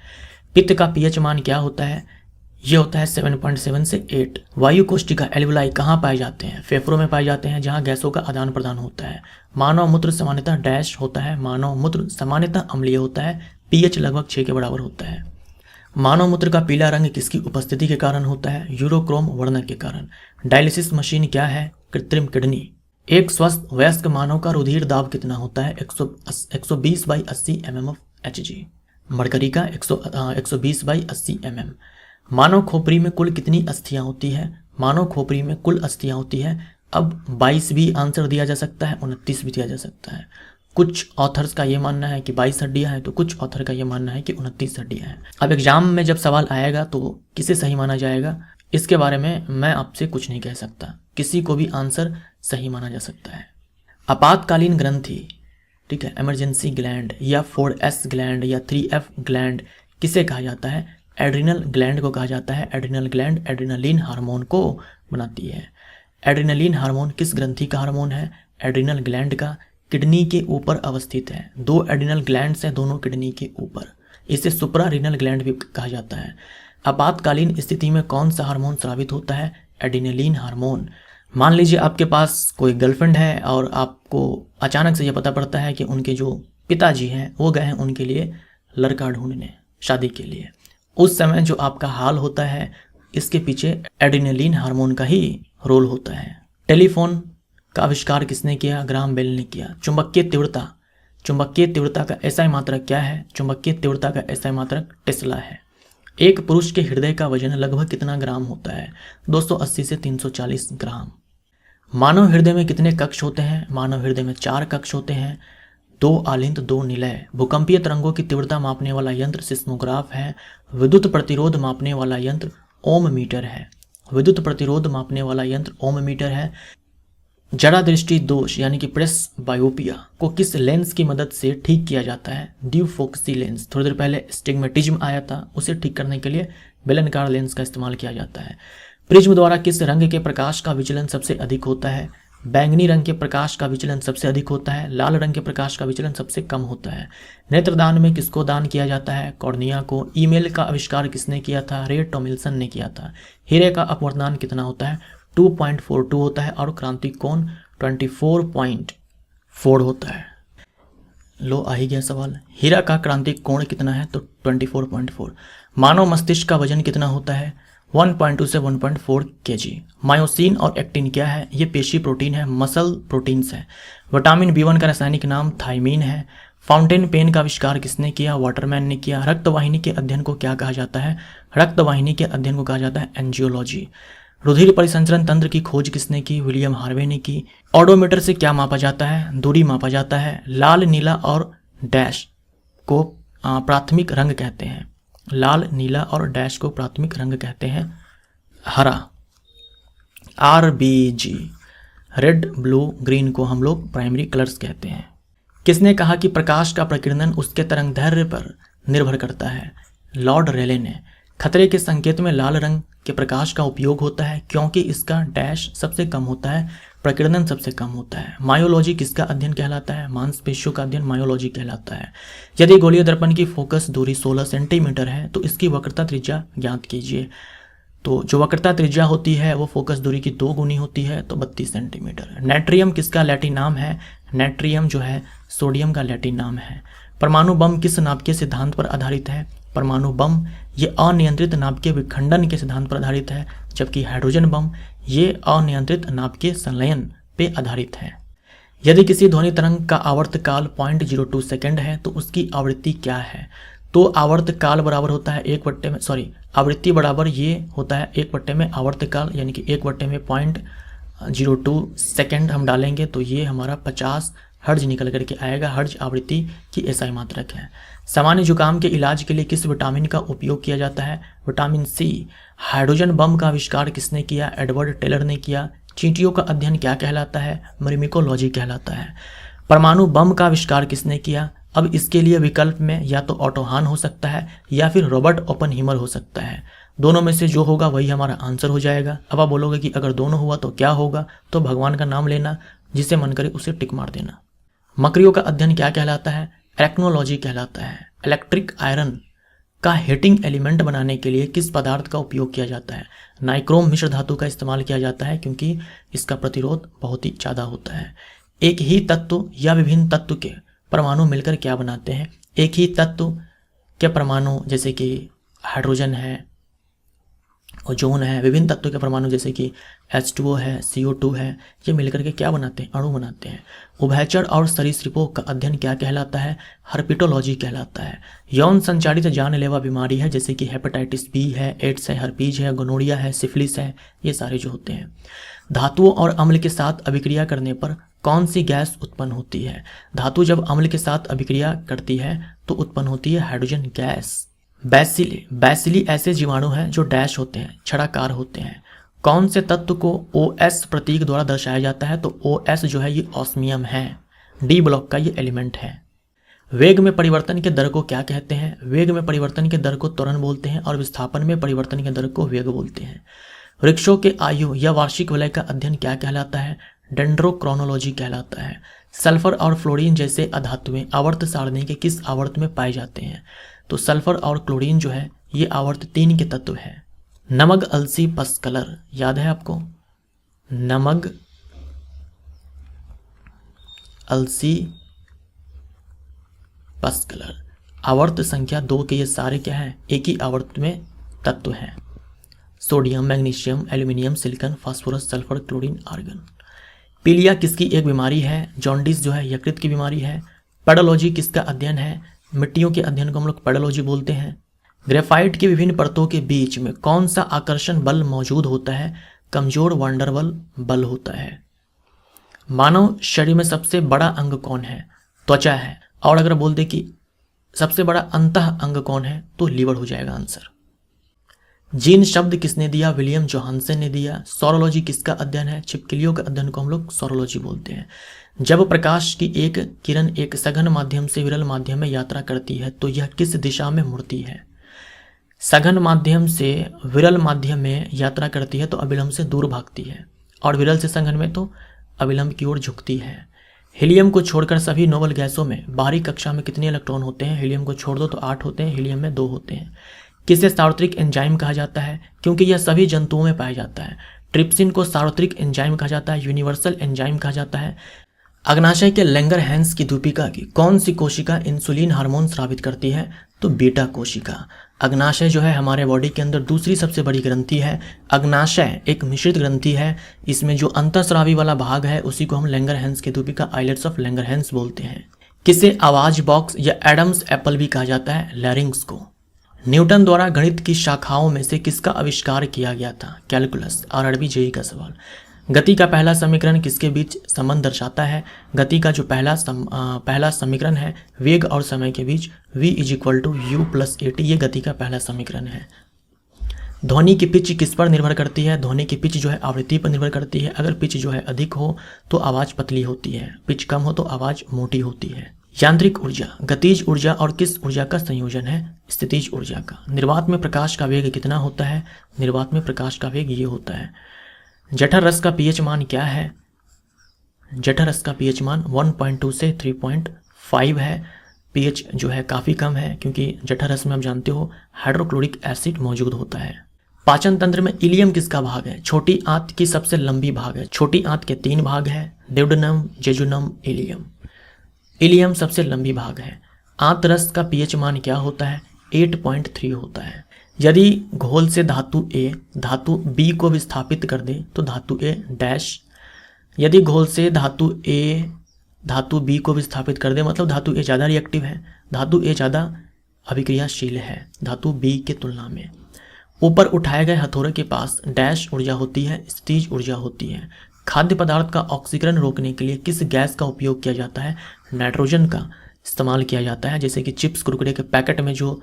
पित्त का पीएच मान क्या होता है? ये होता है 7.7 से 8। वायु कोष्ठिका एल्वुलाई कहाँ पाए जाते हैं? फेफड़ों में पाए जाते हैं, जहाँ गैसों का आदान प्रदान होता है। मानव मूत्र सामान्यतः डैश होता है। मानव मूत्र सामान्यतः अम्लीय होता है। पीएच लगभग 6 के बराबर होता है। मानव मूत्र का पीला रंग किसकी उपस्थिति के कारण होता है? यूरोक्रोम वर्णक के कारण। डायलिसिस मशीन क्या है? कृत्रिम किडनी। एक स्वस्थ वयस्क मानव का रुधिर दाब कितना होता है? 120/80 mmHg। मरकरी का 120/80 mm। मानव खोपड़ी में कुल कितनी अस्थियां होती है? मानव खोपड़ी में कुल अस्थियां होती है। अब 22 भी आंसर दिया जा सकता है, 29 भी दिया जा सकता है। कुछ ऑथर्स का ये मानना है कि 22 हड्डियां हैं, तो कुछ ऑथर का ये मानना है कि 29 हड्डियां हैं। अब एग्जाम में जब सवाल आएगा तो किसे सही माना जाएगा, इसके बारे में मैं आपसे कुछ नहीं कह सकता। किसी को भी आंसर सही माना जा सकता है। आपातकालीन ग्रंथि, ठीक है, इमरजेंसी ग्लैंड या 4S ग्लैंड या 3F ग्लैंड किसे कहा जाता है? एड्रिनल ग्लैंड को कहा जाता है। एड्रिनल ग्लैंड एड्रिनलिन हार्मोन को बनाती है। एड्रिनलिन हार्मोन किस ग्रंथि का हार्मोन है? एड्रिनल ग्लैंड का। किडनी के ऊपर अवस्थित है। 2 एड्रिनल ग्लैंड्स हैं दोनों किडनी के ऊपर। इसे सुप्रारीनल ग्लैंड भी कहा जाता है। आपातकालीन स्थिति में कौन सा हार्मोन स्रावित होता है? Adrenaline hormone. मान लीजिए आपके पास कोई गर्लफ्रेंड है और आपको अचानक से ये पता पड़ता है कि उनके जो पिताजी हैं वो गए हैं उनके लिए लड़का ढूंढने शादी के लिए। उस समय जो आपका हाल होता है, इसके पीछे एड्रिनलिन हार्मोन का ही रोल होता है। टेलीफोन का आविष्कार किसने किया? ग्राहम बेल ने किया। चुंबकीय तीव्रता, चुंबकीय तीव्रता का एसआई मात्रक क्या है? चुंबकीय तीव्रता का एसआई मात्रक टेस्ला है। एक पुरुष के हृदय का वजन लगभग कितना ग्राम होता है? 280 से 340 ग्राम। मानव हृदय में कितने कक्ष होते हैं? मानव हृदय में 4 कक्ष होते हैं, 2 आलिंद 2 निलय। भूकंपीय तरंगों की तीव्रता मापने वाला यंत्र सिस्मोग्राफ है। विद्युत प्रतिरोध मापने वाला यंत्र ओम मीटर है। विद्युत प्रतिरोध मापने वाला यंत्र ओम मीटर है। जड़ा दृष्टि दोष यानी कि प्रेस बायोपिया को किस लेंस की मदद से ठीक किया जाता है? ड्यूफोक्सी लेंस। थोड़ी देर पहले स्टिग्मेटिज्म आया था, उसे ठीक करने के लिए बेलनकार लेंस का इस्तेमाल किया जाता है। प्रिज्म द्वारा किस रंग के प्रकाश का विचलन सबसे अधिक होता है? बैंगनी रंग के प्रकाश का विचलन सबसे अधिक होता है। लाल रंग के प्रकाश का विचलन सबसे कम होता है। नेत्रदान में किसको दान किया जाता है? कॉर्निया को। ईमेल का आविष्कार किसने किया था? रे टॉमिल्सन ने किया था। हीरे का अपवर्तनांक कितना होता है? 2.42 होता है और क्रांतिक कोण 24.4 होता है। लो आ ही गया सवाल। हीरा का क्रांतिक कोण कितना है? तो 24.4। मानव मस्तिष्क का वजन कितना होता है? 1.2 से 1.4 kg। मायोसिन और एक्टिन क्या है? ये पेशी प्रोटीन है, मसल प्रोटीन्स है। विटामिन B1 का रासायनिक नाम थायमीन है। फाउंटेन पेन का आविष्कार किसने किया? वाटरमैन ने किया। रक्तवाहिनी के अध्ययन को क्या कहा जाता है? रक्तवाहिनी के अध्ययन को कहा जाता है एंजियोलॉजी। रुधिर परिसंचरण तंत्र की खोज किसने की? विलियम हार्वे ने की। ऑडोमीटर से क्या मापा जाता है? दूरी मापा जाता है। लाल, नीला और डैश को प्राथमिक रंग कहते हैं। लाल, नीला और डैश को प्राथमिक रंग कहते हैं। हरा RBG, रेड, ब्लू, ग्रीन को हम लोग प्राइमरी कलर्स कहते हैं। किसने कहा कि प्रकाश का प्रकीर्णन उसके तरंगदैर्घ्य पर निर्भर करता है? लॉर्ड रेले ने। खतरे के संकेत में लाल रंग के प्रकाश का उपयोग होता है क्योंकि इसका डैश सबसे कम होता है, प्रकीर्णन सबसे कम होता है। मायोलॉजी किसका अध्ययन कहलाता है? मांसपेशियों का अध्ययन मायोलॉजी कहलाता है। यदि गोलीय दर्पण की फोकस दूरी 16 सेंटीमीटर है तो इसकी वक्रता त्रिज्या ज्ञात कीजिए। तो जो वक्रता त्रिज्या होती है वो फोकस दूरी की 2 गुनी होती है, तो 32 सेंटीमीटर। नाइट्रियम किसका लैटिन नाम है? नाइट्रियम जो है सोडियम का लैटिन नाम है। परमाणु बम किस नाभिकीय सिद्धांत पर आधारित है? परमाणु बम ये अनियंत्रित नाभिकीय विखंडन के सिद्धांत पर आधारित है, जबकि हाइड्रोजन बम ये अनियंत्रित नाभिकीय संलयन पे आधारित है। यदि किसी ध्वनि तरंग का आवर्तकाल 0.02 सेकंड है तो उसकी आवृत्ति क्या है? तो आवर्तकाल बराबर होता है आवृत्ति बराबर ये होता है 1 में आवर्तकाल, यानी कि 1 में 0.02 सेकंड हम डालेंगे तो ये हमारा 50 हर्ज निकल करके आएगा। हर्ज आवृत्ति की एसआई मात्रक है। सामान्य जुकाम के इलाज के लिए किस विटामिन का उपयोग किया जाता है? Vitamin C। हाइड्रोजन बम का आविष्कार किसने किया? एडवर्ड टेलर ने किया। चींटियों का अध्ययन क्या कहलाता है? मिमिकोलॉजी कहलाता है। परमाणु बम का आविष्कार किसने किया? अब इसके लिए विकल्प में या तो ऑटो हान हो सकता है या फिर रॉबर्ट ओपनहीमर हो सकता है। दोनों में से जो होगा वही हमारा आंसर हो जाएगा। अब आप बोलोगे कि अगर दोनों हुआ तो क्या होगा? तो भगवान का नाम लेना, जिसे मन करे उसे टिक मार देना। मकड़ियों का अध्ययन क्या कहलाता है? एरेक्नोलॉजी कहलाता है। इलेक्ट्रिक आयरन का हीटिंग एलिमेंट बनाने के लिए किस पदार्थ का उपयोग किया जाता है? नाइक्रोम मिश्र धातु का इस्तेमाल किया जाता है क्योंकि इसका प्रतिरोध बहुत ही ज़्यादा होता है। एक ही तत्व या विभिन्न तत्व के परमाणु मिलकर क्या बनाते हैं? एक ही तत्व के परमाणु जैसे कि हाइड्रोजन है, ओजोन है, विभिन्न तत्वों के परमाणु जैसे कि H2O है, CO2 है, ये मिलकर के क्या बनाते हैं? अणु बनाते हैं। उभयचर और सरीसृपों का अध्ययन क्या कहलाता है? हर्पिटोलॉजी कहलाता है। यौन संचारित जानलेवा बीमारी है जैसे कि हेपेटाइटिस बी है, एड्स है, हर्पीज है, गोनोरिया है, सिफिलिस है, ये सारे जो होते हैं। धातुओं और अम्ल के साथ अभिक्रिया करने पर कौन सी गैस उत्पन्न होती है? धातु जब अम्ल के साथ अभिक्रिया करती है तो उत्पन्न होती है हाइड्रोजन गैस। बैसिली ऐसे जीवाणु हैं जो डैश होते हैं, छड़ाकार होते हैं। कौन से तत्व को OS प्रतीक द्वारा दर्शाया जाता है? तो OS जो है ये ऑस्मियम है, D ब्लॉक का ये एलिमेंट है। वेग में परिवर्तन के दर को क्या कहते हैं? वेग में परिवर्तन के दर को त्वरण बोलते हैं और विस्थापन में परिवर्तन के दर को वेग बोलते हैं। वृक्षों के आयु या वार्षिक वलय का अध्ययन क्या कहलाता है? डेंड्रोक्रोनोलॉजी कहलाता है। सल्फर और फ्लोरीन जैसे अधातुएं आवर्त सारणी के किस आवर्त में पाए जाते हैं? तो सल्फर और क्लोरीन जो है ये आवर्त 3 के तत्व है। नमक, अलसी, पसकलर याद है आपको? नमक, अलसी, पसकलर आवर्त संख्या 2 के ये सारे क्या है? एक ही आवर्त में तत्व हैं। Sodium, magnesium, aluminium, silicon, phosphorus, sulphur, chlorine, argon. पीलिया किसकी एक बीमारी है? जॉन्डिस जो है यकृत की बीमारी है। पेडोलॉजी किसका अध्ययन है? मिट्टियों के अध्ययन को हम लोग पेडोलॉजी बोलते हैं। ग्रेफाइट की विभिन्न परतों के बीच में कौन सा आकर्षण बल मौजूद होता है? कमजोर वांडरवल बल होता है। मानव शरीर में सबसे बड़ा अंग कौन है? त्वचा है। और अगर बोल दे कि सबसे बड़ा अंतः अंग कौन है तो लीवर हो जाएगा आंसर। जीन शब्द किसने दिया? विलियम जोहानसन ने दिया। सौरोलॉजी किसका अध्ययन है? छिपकलियों के अध्ययन को हम लोग सौरोलॉजी बोलते हैं। जब प्रकाश की एक किरण एक सघन माध्यम से विरल माध्यम में यात्रा करती है तो यह किस दिशा में मुड़ती है? सघन माध्यम से विरल माध्यम में यात्रा करती है तो अविलंब से दूर भागती है, और विरल से सघन में तो अविलंब की ओर झुकती है। हीलियम को छोड़कर सभी नोबल गैसों में बाहरी कक्षा में कितने इलेक्ट्रॉन होते हैं? हीलियम को छोड़ दो तो 8 होते हैं, हीलियम में 2 होते हैं। किसे सार्वत्रिक एंजाइम कहा जाता है? क्योंकि यह सभी जंतुओं में पाया जाता है। ट्रिप्सिन को सार्वत्रिक एंजाइम कहा जाता है, यूनिवर्सल एंजाइम कहा जाता है। अग्नाशय के लैंगरहैंस की दूपिका की कौन सी कोशिका इंसुलिन हार्मोन स्रावित करती है? तो बीटा कोशिका। अग्नाशय जो है हमारे बॉडी के अंदर दूसरी सबसे बड़ी ग्रंथि है। अग्नाशय एक मिश्रित ग्रंथि है, इसमें जो अंतःस्रावी वाला भाग है उसी को हम लैंगरहैंस की दूपिका, आइलेट्स ऑफ लैंगरहैंस बोलते हैं। किसे आवाज बॉक्स या एडम्स एप्पल भी कहा जाता है? लैरिंग्स को। न्यूटन द्वारा गणित की शाखाओं में से किसका आविष्कार किया गया था? कैलकुलस। RRB JEE का सवाल। गति का पहला समीकरण किसके बीच संबंध दर्शाता है? गति का जो पहला समीकरण है वेग और समय के बीच, v = u + at, ये गति का पहला समीकरण है। ध्वनि की पिच किस पर निर्भर करती है? ध्वनि की पिच जो है आवृत्ति पर निर्भर करती है। अगर पिच जो है अधिक हो तो आवाज़ पतली होती है, पिच कम हो तो आवाज़ मोटी होती है। यांत्रिक ऊर्जा गतिज ऊर्जा और किस ऊर्जा का संयोजन है? स्थितिज ऊर्जा का। निर्वात में प्रकाश का वेग कितना होता है? निर्वात में प्रकाश का वेग ये होता है। जठर रस का pH मान क्या है? जठर रस का pH मान 1.2 से 3.5 है। pH जो है काफ़ी कम है क्योंकि जठर रस में आप जानते हो हाइड्रोक्लोरिक एसिड मौजूद होता है। पाचन तंत्र में इलियम किसका भाग है? छोटी आंत की सबसे लंबी भाग है। छोटी आंत के 3 भाग हैं, ड्यूडेनम, जेजुनम, इलियम। इलियम सबसे लंबी भाग है। आंत रस का pH मान क्या होता है? 8.3 होता है। यदि घोल से धातु A धातु B को विस्थापित कर दे तो धातु A डैश। यदि घोल से धातु A धातु B को विस्थापित कर दे मतलब धातु A ज़्यादा रिएक्टिव है, धातु A ज़्यादा अभिक्रियाशील है धातु B के तुलना में। ऊपर उठाए गए हथौड़े के पास डैश ऊर्जा होती है, स्थितिज ऊर्जा होती है। खाद्य पदार्थ का ऑक्सीकरण रोकने के लिए किस गैस का उपयोग किया जाता है? नाइट्रोजन का इस्तेमाल किया जाता है। जैसे कि चिप्स कुरकुरे के पैकेट में जो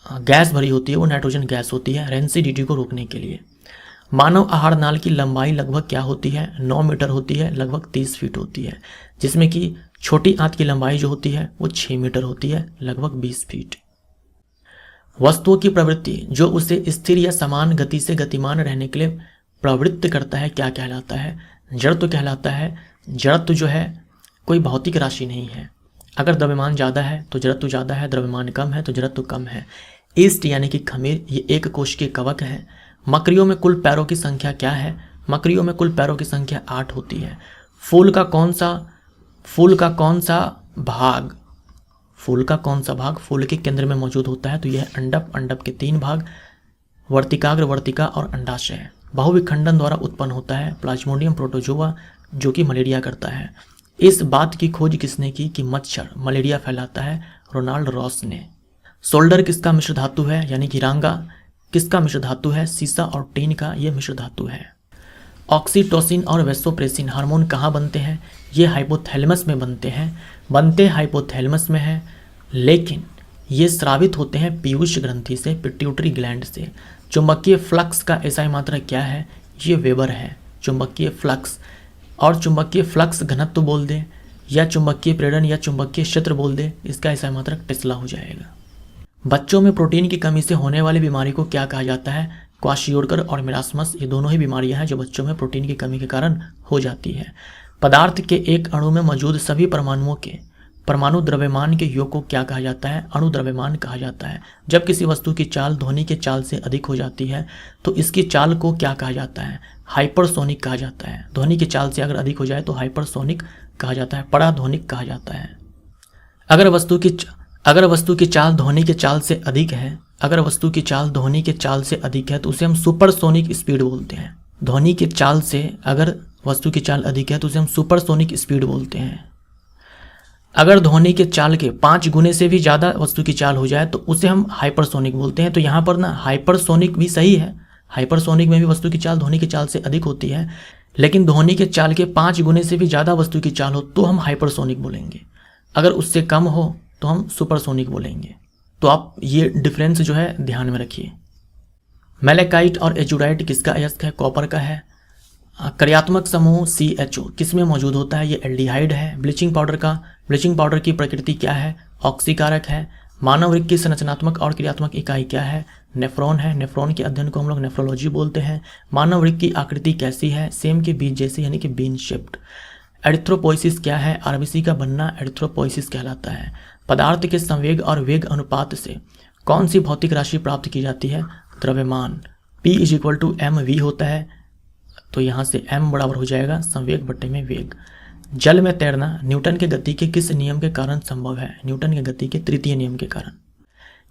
गैस भरी होती है वो नाइट्रोजन गैस होती है रेंसिडिटी को रोकने के लिए। मानव आहार नाल की लंबाई लगभग क्या होती है? 9 मीटर होती है, लगभग 30 फीट होती है, जिसमें कि छोटी आंत की लंबाई जो होती है वो 6 मीटर होती है, लगभग 20 फीट। वस्तुओं की प्रवृत्ति जो उसे स्थिर या समान गति से गतिमान रहने के लिए प्रवृत्त करता है क्या कहलाता है? जड़त्व कहलाता है। जड़त्व जो है कोई भौतिक राशि नहीं है। अगर द्रव्यमान ज़्यादा है तो जड़त्व ज़्यादा है, द्रव्यमान कम है तो जड़त्व कम है। ईस्ट यानी कि खमीर, ये एक कोशिकीय कवक है। मकड़ियों में कुल पैरों की संख्या क्या है? मकड़ियों में कुल पैरों की संख्या 8 होती है। फूल का कौन सा भाग फूल के केंद्र में मौजूद होता है? तो यह अंडप, अंडप के 3 भाग, वर्तिकाग्र, वर्तिका और अंडाशय। बहुविखंडन द्वारा उत्पन्न होता है प्लाज्मोडियम प्रोटोजोआ, जो कि मलेरिया करता है। इस बात की खोज किसने की कि मच्छर मलेरिया फैलाता है? रोनाल्ड रॉस ने। सोल्डर किसका मिश्र धातु है? यानी कि रांगा किसका मिश्र धातु है? सीसा और टीन का यह मिश्र धातु है। ऑक्सीटोसिन और वेसोप्रेसिन हार्मोन कहाँ बनते हैं? ये हाइपोथैलेमस में बनते हाइपोथैलेमस में है, लेकिन ये स्रावित होते हैं पीयूष ग्रंथि से, पिट्यूटरी ग्लैंड से। चुंबकीय फ्लक्स का एसआई मात्रक क्या है? ये वेबर है। चुंबकीय फ्लक्स, और चुंबकीय फ्लक्स घनत्व बोल दे, या चुंबकीय प्रेरण, या चुंबकीय क्षेत्र बोल दे, इसका एसआई मात्रक टेस्ला हो जाएगा। बच्चों में प्रोटीन की कमी से होने वाली बीमारी को क्या कहा जाता है? क्वाशियोर्कर और मिरासमस, ये दोनों ही बीमारियां हैं जो बच्चों में प्रोटीन की कमी के कारण हो जाती है। पदार्थ के एक अणु में मौजूद सभी परमाणुओं के परमाणु द्रव्यमान के योग को क्या कहा जाता है? अणु द्रव्यमान कहा जाता है। जब किसी वस्तु की चाल ध्वनि के चाल से अधिक हो जाती है तो इसकी चाल को क्या कहा जाता है? हाइपरसोनिक कहा जाता है। ध्वनि की चाल से अगर अधिक हो जाए तो हाइपरसोनिक कहा जाता है, पराध्वनिक कहा जाता है। अगर वस्तु की चाल ध्वनि के चाल से अधिक है, तो उसे हम सुपरसोनिक स्पीड बोलते हैं। ध्वनि के चाल से अगर वस्तु की चाल अधिक है तो उसे हम सुपरसोनिक स्पीड बोलते हैं। अगर ध्वनि के चाल के 5 गुने से भी ज़्यादा वस्तु की चाल हो जाए तो उसे हम हाइपरसोनिक बोलते हैं। तो यहाँ पर ना हाइपरसोनिक भी सही है, हाइपरसोनिक में भी वस्तु की चाल ध्वनि की चाल से अधिक होती है, लेकिन ध्वनि के चाल के 5 गुने से भी ज़्यादा वस्तु की चाल हो तो हम हाइपरसोनिक बोलेंगे। अगर उससे कम हो तो हम सुपरसोनिक बोलेंगे। तो आप ये डिफरेंस जो है ध्यान में रखिए। मैलेकाइट और एजुराइट किसका अयस्क है? कॉपर का है। कार्यात्मक समूह CHO किस में मौजूद होता है? ये एल्डिहाइड है। ब्लीचिंग पाउडर की प्रकृति क्या है? ऑक्सीकारक है। मानव वृक्क की संरचनात्मक और क्रियात्मक इकाई क्या है? नेफ्रॉन है। नेफ्रॉन के अध्ययन को हम लोग नेफ्रोलॉजी बोलते हैं। मानव वृक्क की आकृति कैसी है? सेम के बीज जैसी, यानी कि बीन शेप्ड। एरिथ्रोपोइसिस क्या है? आरबीसी का बनना एरिथ्रोपोइसिस कहलाता है। पदार्थ के संवेग और वेग अनुपात से कौन सी भौतिक राशि प्राप्त की जाती है? द्रव्यमान। P = mv होता है, तो यहाँ से m बराबर हो जाएगा संवेग बट्टे में वेग। जल में तैरना न्यूटन के गति के किस नियम के कारण संभव है? न्यूटन के गति के तृतीय नियम के कारण।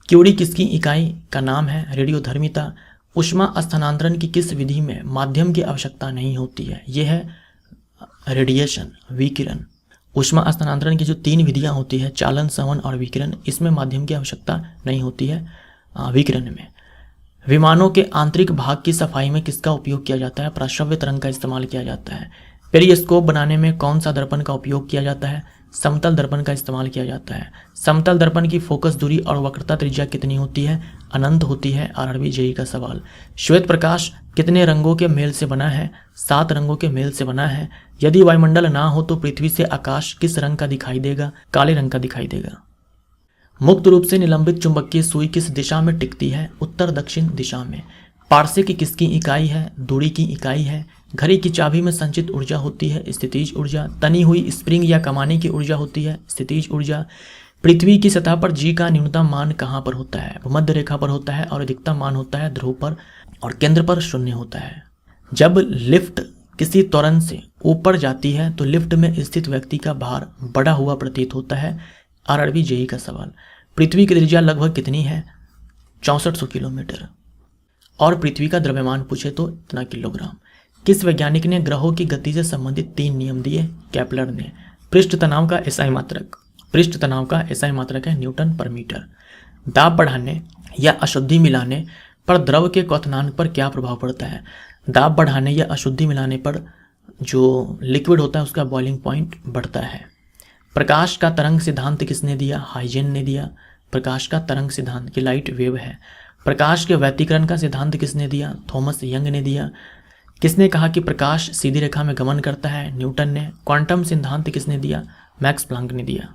क्यूरी किसकी इकाई का नाम है? रेडियोधर्मिता। ऊष्मा स्थानांतरण की किस विधि में माध्यम की आवश्यकता नहीं होती है? यह है रेडिएशन, विकिरण। ऊष्मा स्थानांतरण की जो 3 विधियां होती है, चालन, संवहन और विकिरण, इसमें माध्यम की आवश्यकता नहीं होती है विकिरण में। विमानों के आंतरिक भाग की सफाई में किसका उपयोग किया जाता है? प्रश्रव्य तरंग का इस्तेमाल किया जाता है। पेरिस्कोप बनाने में कौन सा दर्पण का उपयोग किया जाता है? समतल दर्पण का इस्तेमाल किया जाता है। समतल दर्पण की फोकस दूरी और वक्रता त्रिज्या कितनी होती है? अनंत होती है। आरआरबी जेई का सवाल। श्वेत प्रकाश कितने रंगों के मेल से बना है? 7 रंगों के मेल से बना है। यदि वायुमंडल ना हो तो पृथ्वी से आकाश किस रंग का दिखाई देगा? काले रंग का दिखाई देगा। मुक्त रूप से निलंबित चुंबकीय सुई किस दिशा में टिकती है? उत्तर दक्षिण दिशा में। पारसे की किसकी इकाई है? दूरी की इकाई है। घड़ी की चाबी में संचित ऊर्जा होती है स्थितिज ऊर्जा। तनी हुई स्प्रिंग या कमाने की ऊर्जा होती है स्थितिज ऊर्जा। पृथ्वी की सतह पर जी का न्यूनतम मान कहाँ पर होता है? भूमध्य रेखा पर होता है, और अधिकतम मान होता है ध्रुव पर, और केंद्र पर 0 होता है। जब लिफ्ट किसी त्वरण से ऊपर जाती है तो लिफ्ट में स्थित व्यक्ति का भार बढ़ा हुआ प्रतीत होता है। आरआरबी जेई का सवाल। पृथ्वी की त्रिज्या लगभग कितनी है? 6400 किलोमीटर। और पृथ्वी का द्रव्यमान पूछे तो इतना किलोग्राम। किस वैज्ञानिक ने ग्रहों की गति से संबंधित 3 नियम दिए? केपलर ने। पृष्ठ तनाव का एसआई मात्रक है न्यूटन पर मीटर। दाब बढ़ाने या अशुद्धि मिलाने पर द्रव के क्वथनांक पर क्या प्रभाव पड़ता है? दाब बढ़ाने या अशुद्धि मिलाने पर जो लिक्विड होता है उसका बॉइलिंग पॉइंट बढ़ता है। प्रकाश का तरंग सिद्धांत किसने दिया? हाइजेन ने दिया। प्रकाश का तरंग सिद्धांत की लाइट वेव है। प्रकाश के व्यतिकरण का सिद्धांत किसने दिया? थॉमस यंग ने दिया। किसने कहा कि प्रकाश सीधी रेखा में गमन करता है? न्यूटन ने। क्वांटम सिद्धांत किसने दिया? मैक्स प्लांक ने दिया।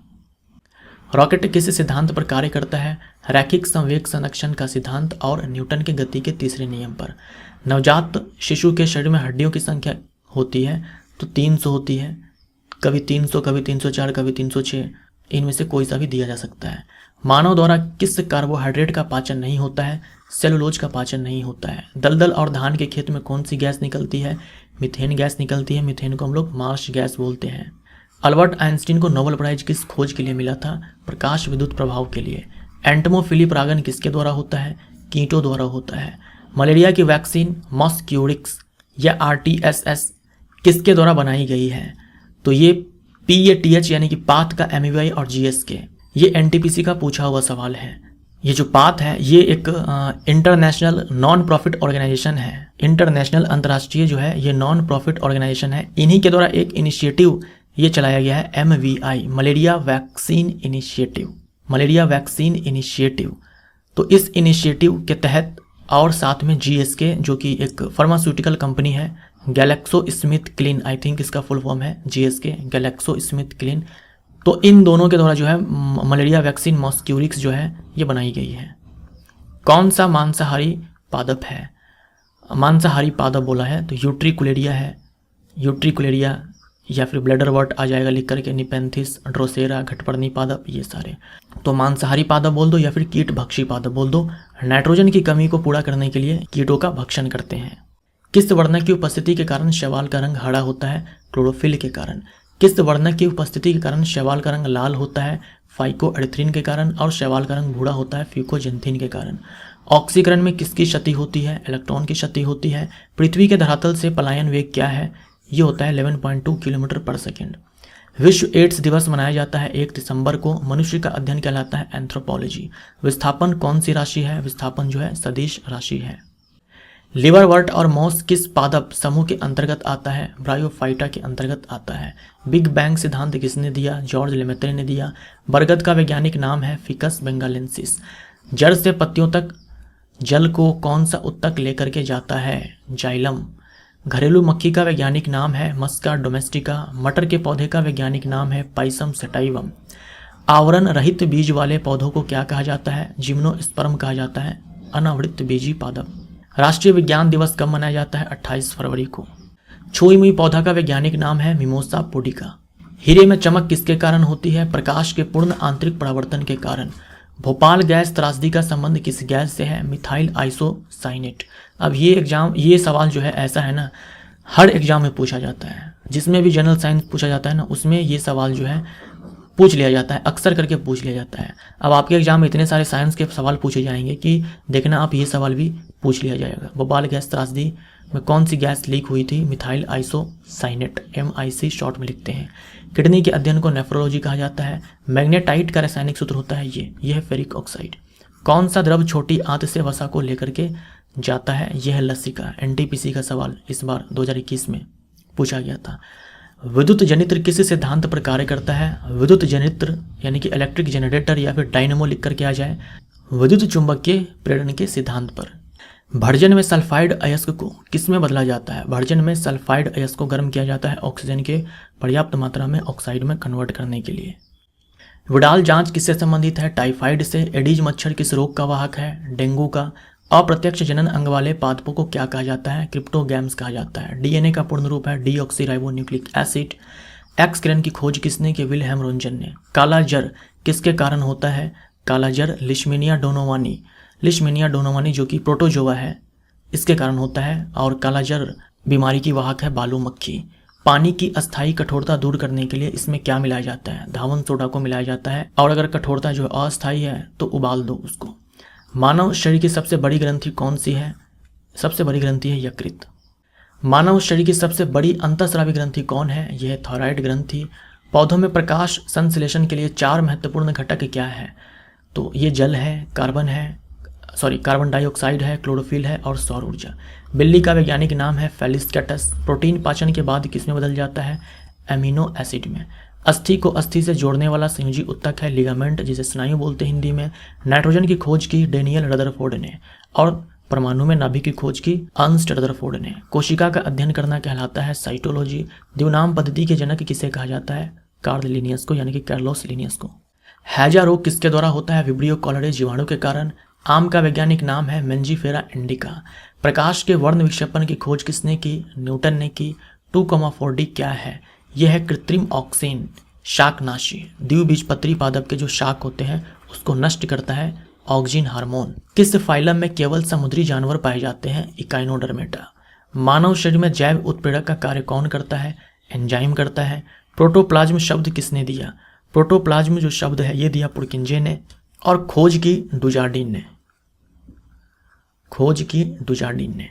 रॉकेट किस सिद्धांत पर कार्य करता है? रैखिक संवेग संरक्षण का सिद्धांत और न्यूटन के गति के तीसरे नियम पर। नवजात शिशु के शरीर में हड्डियों की संख्या होती है तो 300 होती है, कभी 300, कभी 304, कभी 306। इनमें से कोई सा भी दिया जा सकता है। मानव द्वारा किस कार्बोहाइड्रेट का पाचन नहीं होता है? सेलुलोज का पाचन नहीं होता है। दलदल और धान के खेत में कौन सी गैस निकलती है? मीथेन गैस निकलती है। मीथेन को हम लोग मार्श गैस बोलते हैं। अल्बर्ट आइंस्टीन को नोबेल प्राइज किस खोज के लिए मिला था? प्रकाश विद्युत प्रभाव के लिए। एंटमोफिली परागन किसके द्वारा होता है? कीटों द्वारा होता है। मलेरिया की वैक्सीन मॉस्क्यूरिक्स या RTSS किसके द्वारा बनाई गई है? तो ये PATH यानी कि पाथ का MEVI और GSK, ये NTPC का पूछा हुआ सवाल है। ये जो पाथ है ये एक इंटरनेशनल नॉन प्रॉफिट ऑर्गेनाइजेशन है। इंटरनेशनल अंतर्राष्ट्रीय जो है ये नॉन प्रॉफिट ऑर्गेनाइजेशन है। इन्हीं के द्वारा एक इनिशिएटिव ये चलाया गया है, MVI, malaria vaccine initiative. Malaria vaccine initiative. तो इस इनिशिएटिव के तहत और साथ में GSK जो कि एक फार्मास्यूटिकल कंपनी है, Glaxo Smith clean, I think इसका फुल फॉर्म है GSK, गैलेक्सो स्मिथ क्लीन। तो इन दोनों के द्वारा जो है मलेरिया वैक्सीन मॉस्क्यूरिक्स जो है ये बनाई गई है। कौन सा मांसाहारी पादप है? मांसाहारी पादप बोला है तो यूट्रिकुलेरिया है। यूट्रिकुलेरिया या फिर ब्लैडरवर्ट आ जाएगा लिख करके, निपेंथिस, ड्रोसेरा, घटपर्णी पादप, ये सारे। तो मांसाहारी पादप बोल दो या फिर कीट भक्षी पादप बोल दो। नाइट्रोजन की कमी को पूरा करने के लिए कीटों का भक्षण करते हैं। किस वर्णक की उपस्थिति के कारण शैवाल का रंग हरा होता है? क्लोरोफिल के कारण। किस वर्णक की उपस्थिति के कारण शैवाल का रंग लाल होता है? फाइकोएरिथ्रिन के कारण। और शैवाल का रंग भूरा होता है फ्यूकोजेंथिन के कारण। ऑक्सीकरण में किसकी क्षति होती है? इलेक्ट्रॉन की क्षति होती है। पृथ्वी के धरातल से पलायन वेग क्या है? ये होता है 11.2 किलोमीटर पर सेकेंड। विश्व एड्स दिवस मनाया जाता है 1 दिसंबर को। मनुष्य का अध्ययन कहलाता है एंथ्रोपोलॉजी। विस्थापन कौन सी राशि है? विस्थापन जो है सदिश राशि है। लिवरवर्ट और मॉस किस पादप समूह के अंतर्गत आता है? ब्रायोफाइटा के अंतर्गत आता है। बिग बैंग सिद्धांत किसने दिया? जॉर्ज लेमेत्रे ने दिया। बरगद का वैज्ञानिक नाम है फिकस बेंगालेंसिस। जड़ से पत्तियों तक जल को कौन सा उत्तक लेकर के जाता है? जाइलम। घरेलू मक्खी का वैज्ञानिक नाम है मस्का डोमेस्टिका। मटर के पौधे का वैज्ञानिक नाम है पाइसम सेटाइवम। आवरण रहित बीज वाले पौधों को क्या कहा जाता है? जिम्नोस्पर्म कहा जाता है। अनावृत बीजी पादप। राष्ट्रीय विज्ञान दिवस कब मनाया जाता है? 28 फरवरी को। छुई मुई पौधा का वैज्ञानिक नाम है मिमोसा पुडिका। हीरे में चमक किसके कारण होती है? प्रकाश के पूर्ण आंतरिक परावर्तन के कारण। भोपाल गैस त्रासदी का संबंध किस गैस से है? Methyl isocyanate. अब ये सवाल जो है ऐसा है ना, हर एग्जाम में पूछा जाता है। जिसमें भी जनरल साइंस पूछा जाता है ना, उसमें ये सवाल जो है पूछ लिया जाता है, अक्सर करके पूछ लिया जाता है। अब आपके एग्जाम में इतने सारे साइंस के सवाल पूछे जाएंगे कि देखना आप ये सवाल भी पूछ लिया जाएगा। भोपाल गैस त्रासदी में कौन सी गैस लीक हुई थी? मिथाइल आइसोसाइनेट, MIC शॉर्ट में लिखते हैं। किडनी के अध्ययन को नेफ्रोलॉजी कहा जाता है। मैग्नेटाइट का रासायनिक सूत्र होता है ये है फेरिक ऑक्साइड। कौन सा द्रव छोटी आंत से वसा को लेकर के जाता है? यह है लसिका। NTPC का सवाल इस बार 2021 में पूछा गया था। विद्युत जनित्र किस सिद्धांत पर कार्य करता है? विद्युत जनित्र यानी कि इलेक्ट्रिक जनरेटर या फिर डायनेमो लिख करके आ जाए, विद्युत चुंबकीय प्रेरण के सिद्धांत पर। भर्जन में सल्फाइड अयस्क को किस में बदला जाता है? भर्जन में सल्फाइड अयस्क को गर्म किया जाता है ऑक्सीजन के पर्याप्त मात्रा में ऑक्साइड में कन्वर्ट करने के लिए। विडाल जांच किससे संबंधित है? टाइफाइड से। एडीज मच्छर किस रोग का वाहक है? डेंगू का। अप्रत्यक्ष जनन अंग वाले पादपों को क्या कहा जाता है? क्रिप्टोगैम्स कहा जाता है। DNA का पूर्ण रूप है डीऑक्सीराइबोन्यूक्लिक एसिड। एक्स किरण की खोज किसने की? विल्हेम रोंजन ने। काला जर किसके कारण होता है? काला जर लिशमीनिया डोनोवानी। लिशमीनिया डोनोवानी जो कि प्रोटोजोआ है, इसके कारण होता है। और काला जर बीमारी की वाहक है बालू मक्खी। पानी की अस्थायी कठोरता दूर करने के लिए इसमें क्या मिलाया जाता है? धावन सोडा को मिलाया जाता है। और अगर कठोरता जो अस्थायी है तो उबाल दो उसको। मानव शरीर की सबसे बड़ी ग्रंथि कौन सी है? सबसे बड़ी ग्रंथि है यकृत। मानव शरीर की सबसे बड़ी अंतःस्रावी ग्रंथि कौन है? यह है थायराइड ग्रंथि। पौधों में प्रकाश संश्लेषण के लिए 4 महत्वपूर्ण घटक क्या है? तो ये जल है, कार्बन डाइऑक्साइड है, क्लोरोफिल है और सौर ऊर्जा। बिल्ली का वैज्ञानिक नाम है फेलिस्कैटस। प्रोटीन पाचन के बाद किसमें बदल जाता है? एमिनो एसिड में। अस्थि को अस्थि से जोड़ने वाला संयोजी उत्तक है लिगामेंट, जिसे स्नायु बोलते हैं हिंदी में। नाइट्रोजन की खोज की डेनियल रदरफोर्ड ने। और परमाणु में नाभिक की खोज की अर्नस्ट रदरफोर्ड ने। कोशिका का अध्ययन करना कहलाता है साइटोलॉजी। द्विनाम पद्धति के जनक किसे कहा जाता है? कार्ल लिनियस को, यानी कि कार्लोस लिनियस को। हैजा रोग किसके द्वारा होता है? विब्रियो कॉलरे जीवाणु के कारण। आम का वैज्ञानिक नाम है मेंजीफेरा इंडिका। प्रकाश के वर्ण विक्षेपण की खोज किसने की? न्यूटन ने की। 2,4D क्या है? यह है कृत्रिम ऑक्सीन। शाकनाशी, द्विबीजपत्री पादप के जो शाक होते हैं उसको नष्ट करता है ऑक्सिन हार्मोन। किस फाइलम में केवल समुद्री जानवर पाए जाते हैं? इकाइनोडर्मेटा। मानव शरीर में जैव उत्प्रेरक का कार्य कौन करता है? एंजाइम करता है। प्रोटोप्लाज्म शब्द किसने दिया? प्रोटोप्लाज्म जो शब्द है ये दिया पुरकिंजे ने, और खोज की डुजार्डिन ने। खोज की डुजार्डिन ने।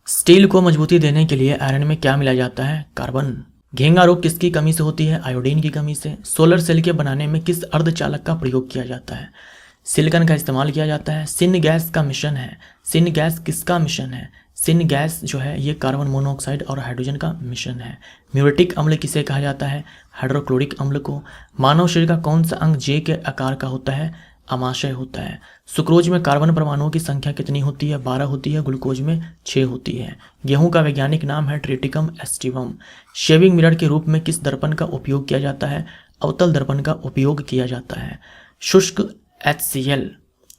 स्टील को मजबूती देने के लिए आयरन में क्या मिलाया जाता है? कार्बन। घेंगा रोग किसकी कमी से होती है? आयोडीन की कमी से। सोलर सेल के बनाने में किस अर्धचालक का प्रयोग किया जाता है? सिलिकॉन का इस्तेमाल किया जाता है। सिन गैस का मिश्रण है। सिन गैस किसका मिश्रण है? सिन गैस जो है ये कार्बन मोनोऑक्साइड और हाइड्रोजन का मिश्रण है। म्यूरेटिक अम्ल किसे कहा जाता है? हाइड्रोक्लोरिक अम्ल को। मानव शरीर का कौन सा अंग जे के आकार का होता है? अमाशय होता है। सुक्रोज में कार्बन परमाणुओं की संख्या कितनी होती है? 12 होती है। ग्लूकोज में 6 होती है। गेहूं का वैज्ञानिक नाम है ट्रिटिकम एस्टिवम। शेविंग मिरर के रूप में किस दर्पण का उपयोग किया जाता है? अवतल दर्पण का उपयोग किया जाता है। शुष्क HCl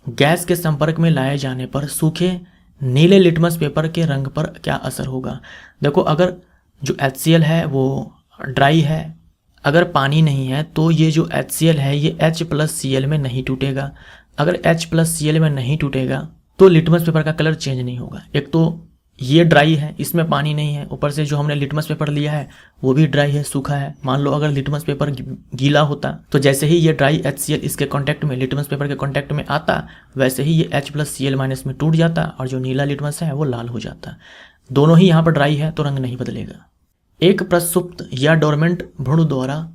गैस के संपर्क में लाए जाने पर सूखे नीले लिटमस पेपर के रंग पर क्या असर होगा? देखो, अगर जो HCl है वो ड्राई है, अगर पानी नहीं है तो ये जो HCl है ये H+Cl में नहीं टूटेगा। अगर H+Cl में नहीं टूटेगा तो लिटमस पेपर का कलर चेंज नहीं होगा। एक तो ये ड्राई है, इसमें पानी नहीं है, ऊपर से जो हमने लिटमस पेपर लिया है वो भी ड्राई है, सूखा है। मान लो अगर लिटमस पेपर गीला होता तो जैसे ही ये ड्राई HCl इसके कांटेक्ट में, लिटमस पेपर के कांटेक्ट में आता, वैसे ही ये H+Cl- में टूट जाता और जो नीला लिटमस है वो लाल हो जाता। दोनों ही यहाँ पर ड्राई है तो रंग नहीं बदलेगा। एक प्रसुप्त या डोरमेंट भ्रूण द्वारा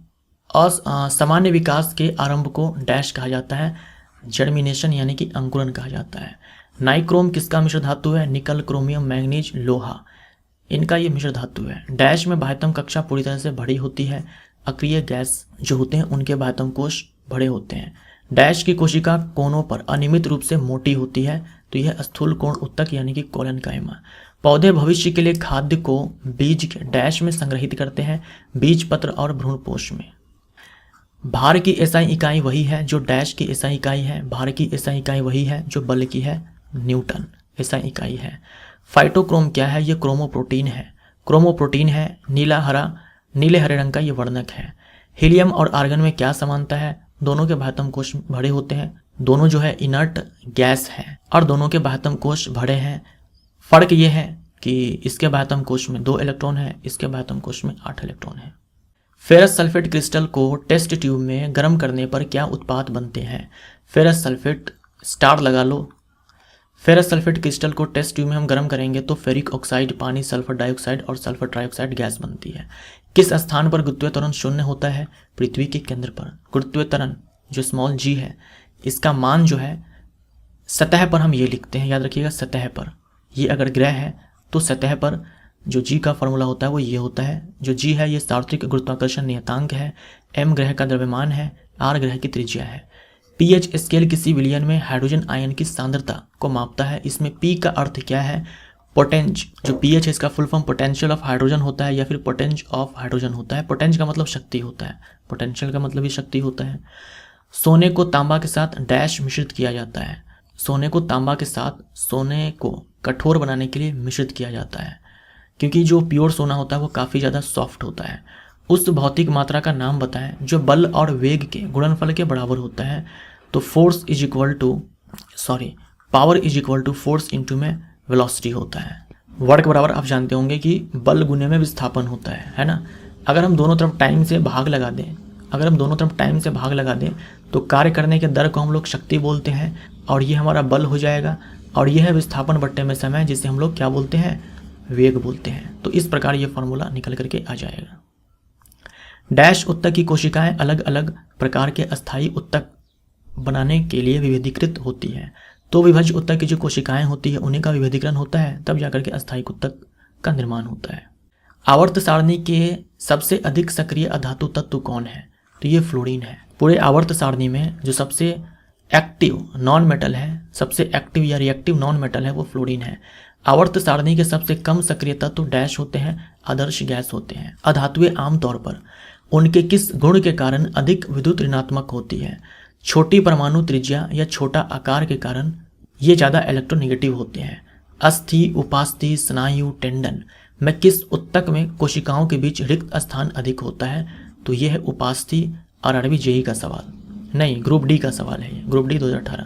सामान्य विकास के आरंभ को डैश कहा जाता है? जर्मिनेशन यानी कि अंकुरन कहा जाता है। नाइक्रोम किसका मिश्र धातु है? निकल, क्रोमियम, मैंगनीज, लोहा, इनका ये मिश्र धातु है। डैश में बाह्यतम कक्षा पूरी तरह से भरी होती है। अक्रिय गैस जो होते हैं उनके बाह्यतम कोश भरे होते हैं। डैश की कोशिका कोनों पर अनियमित रूप से मोटी होती है तो यह स्थूल कोण उत्तक यानी कि कोलन कायमा। पौधे भविष्य के लिए खाद्य को बीज के डैश में संग्रहित करते हैं? बीज पत्र और भ्रूणपोष में। भार की एसआई इकाई वही है जो डैश की एसआई इकाई है। भार की एसआई इकाई वही है जो बल की है, न्यूटन एसआई इकाई है। फाइटोक्रोम क्या है? ये क्रोमोप्रोटीन है। क्रोमोप्रोटीन है, नीले हरे रंग का ये वर्णक है। हीलियम और आर्गन में क्या समानता है? दोनों के बाह्यतम कोश भरे होते हैं। दोनों जो है इनर्ट गैस है और दोनों के बाह्यतम कोश भरे हैं। फर्क ये है कि इसके बाह्यतम कोश में 2 इलेक्ट्रॉन है, इसके बाह्यतम कोश में 8 इलेक्ट्रॉन है। फेरस सल्फेट क्रिस्टल को टेस्ट ट्यूब में गर्म करने पर क्या उत्पाद बनते हैं? फेरस सल्फेट, स्टार लगा लो। फेरस सल्फेट क्रिस्टल को टेस्ट ट्यूब में हम गर्म करेंगे तो फेरिक ऑक्साइड, पानी, सल्फर डाइऑक्साइड और सल्फर ट्राइऑक्साइड गैस बनती है। किस स्थान पर गुरुत्वीय त्वरण शून्य होता है? पृथ्वी के केंद्र पर। गुरुत्वीय त्वरण जो स्मॉल g है इसका मान जो है सतह पर हम ये लिखते हैं, याद रखिएगा सतह पर। ये अगर ग्रह है तो सतह पर जो g का फॉर्मूला होता है वो ये होता है। जो g है ये सार्वत्रिक गुरुत्वाकर्षण नियतांक है। m ग्रह का द्रव्यमान है, r ग्रह की त्रिज्या है। pH स्केल किसी विलयन में हाइड्रोजन आयन की सांद्रता को मापता है। इसमें p का अर्थ क्या है? पोटेंज। जो pH है इसका full form potential of hydrogen होता है या फिर पोटेंज ऑफ हाइड्रोजन होता है। पोटेंज का मतलब शक्ति होता है, पोटेंशियल का मतलब ही शक्ति होता है। सोने को तांबा के साथ डैश मिश्रित किया जाता है? सोने को तांबा के साथ सोने को कठोर बनाने के लिए मिश्रित किया जाता है, क्योंकि जो प्योर सोना होता है वो काफ़ी ज़्यादा सॉफ्ट होता है। उस भौतिक मात्रा का नाम बताएं जो बल और वेग के गुणनफल के बराबर होता है। तो power is equal to force into में वेलोसिटी होता है। वर्क के बराबर आप जानते होंगे कि बल गुने में विस्थापन होता है ना। अगर हम दोनों तरफ टाइम से भाग लगा दें, तो कार्य करने के दर को हम लोग शक्ति बोलते हैं और ये हमारा बल हो जाएगा, और यह है विस्थापन बट्टे में समय, जिसे हम लोग क्या बोलते हैं? वेग बोलते हैं। तो इस प्रकार ये फॉर्मूला निकल करके आ जाएगा। डैश उत्तक की कोशिकाएं अलग अलग प्रकार के अस्थायी उत्तक बनाने के लिए विभेदीकृत होती है। तो विभज्य उत्तक की जो कोशिकाएं होती है उन्हीं का विभेदीकरण होता है, तब जाकर के अस्थायी उत्तक का निर्माण होता है। आवर्त सारणी के सबसे अधिक सक्रिय अधातु तत्व कौन है? तो ये फ्लोरीन है। पूरे आवर्त सारणी में जो सबसे एक्टिव नॉन मेटल है, सबसे एक्टिव या रिएक्टिव नॉन मेटल है, वो फ्लोरीन है। आवर्त सारणी के सबसे कम सक्रिय तत्व डैश होते हैं, आदर्श गैस होते हैं। अधातुएं आमतौर पर उनके किस गुण के कारण अधिक विद्युत ऋणात्मक होती है? छोटी परमाणु त्रिज्या या छोटा आकार के कारण ये ज़्यादा इलेक्ट्रोनेगेटिव होते हैं। अस्थि, उपास्थि, स्नायु, टेंडन में किस उत्तक में कोशिकाओं के बीच रिक्त स्थान अधिक होता है? तो ये है उपास्थि और 8वीं जेई का सवाल, नहीं ग्रुप डी का सवाल है ये, ग्रुप डी 2018।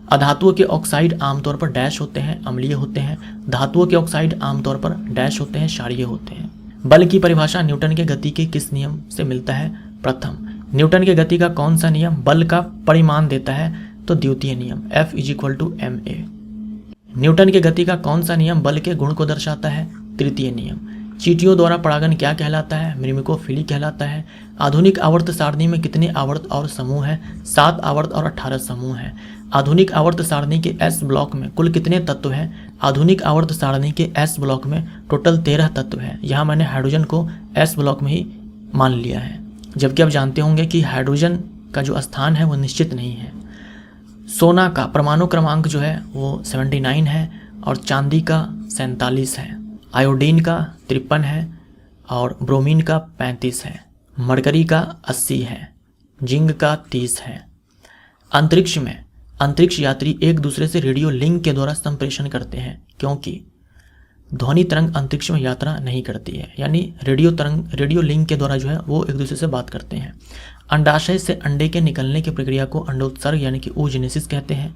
अधातुओं के ऑक्साइड आमतौर पर डैश होते हैं, अम्लीय होते हैं। धातुओं के ऑक्साइड आमतौर पर डैश होते हैं, क्षारीय होते हैं। बल की परिभाषा न्यूटन के गति के किस नियम से मिलता है? प्रथम। न्यूटन के गति का कौन सा नियम बल का परिमाण देता है? तो द्वितीय नियम F = ma। न्यूटन के गति का कौन सा नियम बल के गुण को दर्शाता है? तृतीय नियम। चींटियों द्वारा परागण क्या कहलाता है? मिमिकोफिली कहलाता है। आधुनिक आवर्त सारणी में कितने आवर्त और समूह हैं? 7 आवर्त और 18 समूह हैं। आधुनिक आवर्त सारणी के S ब्लॉक में कुल कितने तत्व हैं? आधुनिक आवर्त सारणी के S ब्लॉक में टोटल 13 तत्व हैं। यहाँ मैंने हाइड्रोजन को S ब्लॉक में ही मान लिया है, जबकि आप जानते होंगे कि हाइड्रोजन का जो स्थान है वो निश्चित नहीं है। सोना का परमाणु क्रमांक जो है वो 79 है और चांदी का 47 है। आयोडीन का 53 है और ब्रोमीन का 35 है। मरकरी का 80 है। जिंक का 30 है। अंतरिक्ष में अंतरिक्ष यात्री एक दूसरे से रेडियो लिंक के द्वारा संप्रेषण करते हैं, क्योंकि ध्वनि तरंग अंतरिक्ष में यात्रा नहीं करती है, यानी रेडियो लिंक के द्वारा जो है वो एक दूसरे से बात करते हैं। अंडाशय से अंडे के निकलने की प्रक्रिया को अंडोत्सर्ग यानी कि oogenesis कहते हैं,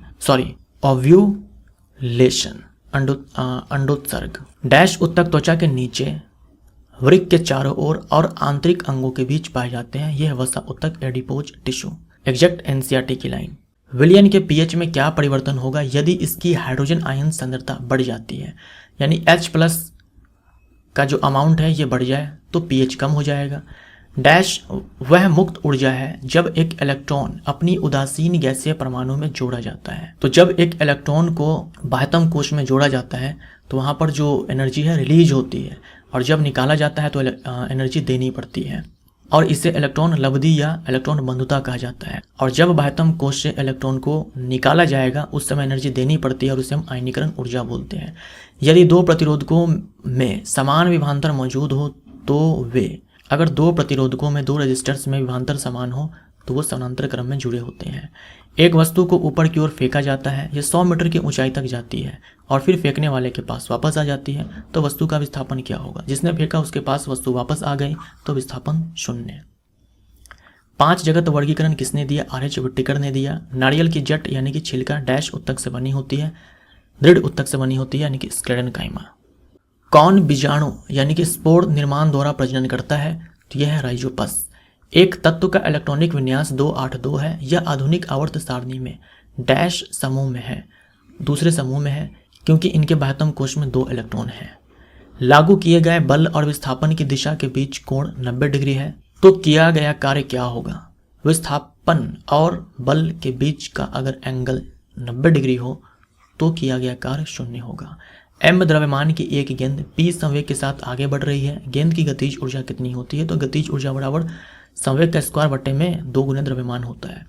ओव्यूलेशन अंडोत्सर्ग। डैश उत्तक त्वचा के नीचे वृक्क के चारों ओर और आंतरिक अंगों के बीच पाए जाते हैं। यह वसा उत्तक एडिपोज टिश्यू। एग्जैक्ट एनसीईआरटी की लाइन। विलयन के पीएच में क्या परिवर्तन होगा यदि इसकी हाइड्रोजन आयन सांद्रता बढ़ जाती है? यानी H+ का जो अमाउंट है ये बढ़ जाए तो पीएच कम हो जाएगा। डैश वह मुक्त ऊर्जा है जब एक इलेक्ट्रॉन अपनी उदासीन गैसीय परमाणु में जोड़ा जाता है। तो जब एक इलेक्ट्रॉन को बाह्यतम कोश में जोड़ा जाता है तो वहाँ पर जो एनर्जी है रिलीज होती है, और जब निकाला जाता है तो एनर्जी देनी पड़ती है, और इसे इलेक्ट्रॉन लब्धि या इलेक्ट्रॉन बंधुता कहा जाता है। और जब बाह्यतम कोश से इलेक्ट्रॉन को निकाला जाएगा उस समय एनर्जी देनी पड़ती है और उसे हम आयनीकरण ऊर्जा बोलते हैं। यदि दो प्रतिरोधकों में समान विभवांतर मौजूद हो तो वे, अगर दो प्रतिरोधकों में दो रेजिस्टर्स में विभवांतर समान हो तो वो समानांतर क्रम में जुड़े होते हैं। एक वस्तु को ऊपर की ओर फेंका जाता है, यह 100 मीटर की ऊंचाई तक जाती है और फिर फेंकने वाले के पास वापस आ जाती है, तो वस्तु का विस्थापन क्या होगा? जिसने फेंका उसके पास वस्तु वापस आ गई तो विस्थापन 0। 5 जगत वर्गीकरण किसने दिया? RH विट्टिकर ने दिया। नारियल की जट यानी कि छिलका डैश उत्तक से बनी होती है, दृढ़ उत्तक से बनी होती है यानी कि स्क्लेरेनकाइमा। कौन बीजाणु यानी कि स्पोर निर्माण द्वारा प्रजनन करता है? तो यह है राइजोपस। एक तत्व का इलेक्ट्रॉनिक विन्यास 282 है। यह आधुनिक आवर्त सारणी में डैश समूह में है, दूसरे समूह में है, क्योंकि इनके बाह्यतम कोश में 2 इलेक्ट्रॉन हैं। लागू किए गए बल और विस्थापन की दिशा के बीच कोण 90 डिग्री है, तो किया गया कार्य क्या होगा? विस्थापन और बल के बीच का अगर एंगल 90 डिग्री हो तो किया गया कार्य 0 होगा। m द्रव्यमान की एक गेंद p संवेग के साथ आगे बढ़ रही है। गेंद की गतिज ऊर्जा कितनी होती है? तो गतिज ऊर्जा बराबर संवेग का स्क्वायर बटे में 2 गुना द्रव्यमान होता है।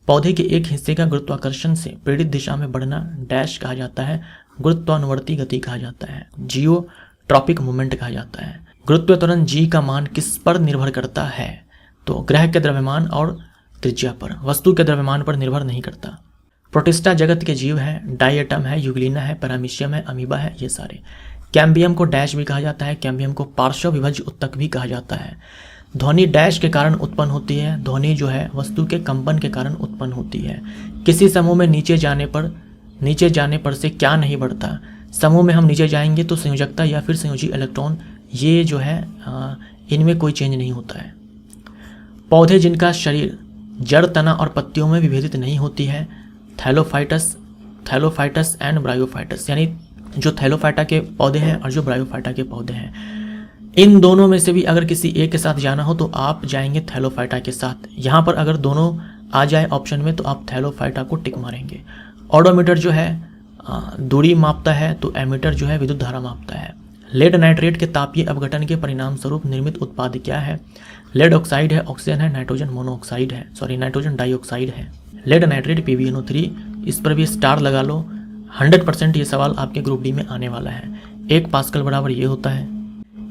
पौधे के एक हिस्से का गुरुत्वाकर्षण से प्रेरित दिशा में बढ़ना डैश कहा जाता है, गुरुत्वानुवर्ती गति कहा जाता है, जियोट्रॉपिक मूवमेंट कहा जाता है। गुरुत्व त्वरण g का मान किस पर निर्भर करता है? तो ग्रह के द्रव्यमान और त्रिज्या पर, वस्तु के द्रव्यमान पर निर्भर नहीं करता। प्रोटिस्टा जगत के जीव है, डायटम है, यूग्लिना है, पैरामीशियम है, अमीबा है, ये सारे। कैम्बियम को डैश भी कहा जाता है, कैम्बियम को पार्श्व विभज्य उत्तक भी कहा जाता है। ध्वनि डैश के कारण उत्पन्न होती है, ध्वनि जो है वस्तु के कंपन के कारण उत्पन्न होती है। किसी समूह में नीचे जाने पर से क्या नहीं बढ़ता? समूह में हम नीचे जाएंगे तो संयोजकता या फिर संयोजी इलेक्ट्रॉन ये जो है इनमें कोई चेंज नहीं होता है। पौधे जिनका शरीर जड़, तना और पत्तियों में विभेदित नहीं होती है, थैलोफाइटस एंड ब्रायोफाइटस, यानी जो थैलोफाइटा के पौधे हैं और जो ब्रायोफाइटा के पौधे हैं, इन दोनों में से भी अगर किसी एक के साथ जाना हो तो आप जाएंगे थैलोफाइटा के साथ। यहाँ पर अगर दोनों आ जाए ऑप्शन में तो आप थैलोफाइटा को टिक मारेंगे। ऑडोमीटर जो है दूरी मापता है, तो एमीटर जो है विद्युत धारा मापता है। लेड नाइट्रेट के तापीय अपघटन के परिणाम स्वरूप निर्मित उत्पाद क्या है? लेड ऑक्साइड है, ऑक्सीजन है, नाइट्रोजन मोनोऑक्साइड है, नाइट्रोजन डाइऑक्साइड है। लेड नाइट्रेट PbNO3, इस पर भी स्टार लगा लो। 100% ये सवाल आपके ग्रुप डी में आने वाला है। 1 पास्कल बराबर ये होता है।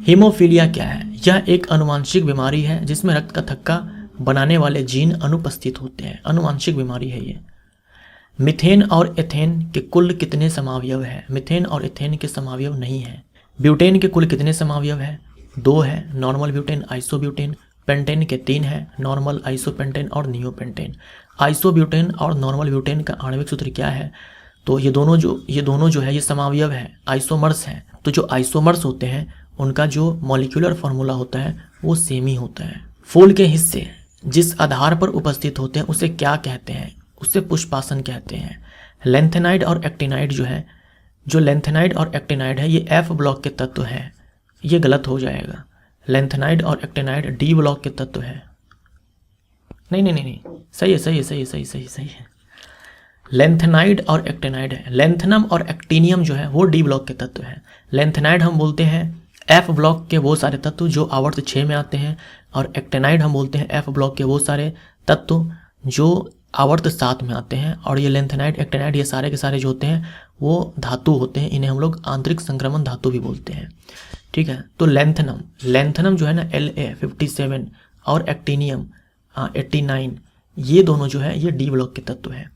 हीमोफीलिया क्या है? यह एक अनुवांशिक बीमारी है जिसमें रक्त का थक्का बनाने वाले जीन अनुपस्थित होते हैं। अनुवांशिक बीमारी है ये। मिथेन और एथेन के कुल कितने समावयव है? मिथेन और एथेन के समावयव नहीं है। ब्यूटेन के कुल कितने समावयव है? 2 है, नॉर्मल ब्यूटेन, आइसोब्यूटेन, पेंटेन के 3 हैं, नॉर्मल, आइसोपेंटेन और नियोपेंटेन। आइसोब्यूटेन और नॉर्मल ब्यूटेन का आणविक सूत्र क्या है? तो ये दोनों जो है ये समावयव है, आइसोमर्स हैं। तो जो आइसोमर्स होते हैं उनका जो मॉलिक्यूलर फार्मूला होता है वो सेम ही होता है। फूल के हिस्से जिस आधार पर उपस्थित होते हैं उसे क्या कहते हैं? उसे पुष्पासन कहते हैं। लेंथेनाइड और एक्टिनाइड जो है, जो लेंथेनाइड और एक्टिनाइड है ये एफ ब्लॉक के तत्व हैं। ये गलत हो जाएगा। लेंथेनाइड और एक्टिनाइड डी ब्लॉक के तत्व है। नहीं, सही है। लेंथेनाइड और एक्टिनाइड है। लेंथेनम और एक्टिनियम जो है वो डी ब्लॉक के तत्व है। लेंथेनाइड हम बोलते हैं एफ ब्लॉक के वो सारे तत्व जो आवर्त 6 में आते हैं, और एक्टिनाइड हम बोलते हैं एफ ब्लॉक के वो सारे तत्व जो आवर्त 7 में आते हैं। और ये लेंथेनाइड, एक्टिनाइड, ये सारे के सारे जो होते हैं वो धातु होते हैं। इन्हें हम लोग आंतरिक संक्रमण धातु भी बोलते हैं। ठीक है, तो लेंथेनम जो है ना La57 और एक्टिनियम 89, ये दोनों जो है ये डी ब्लॉक के तत्व हैं।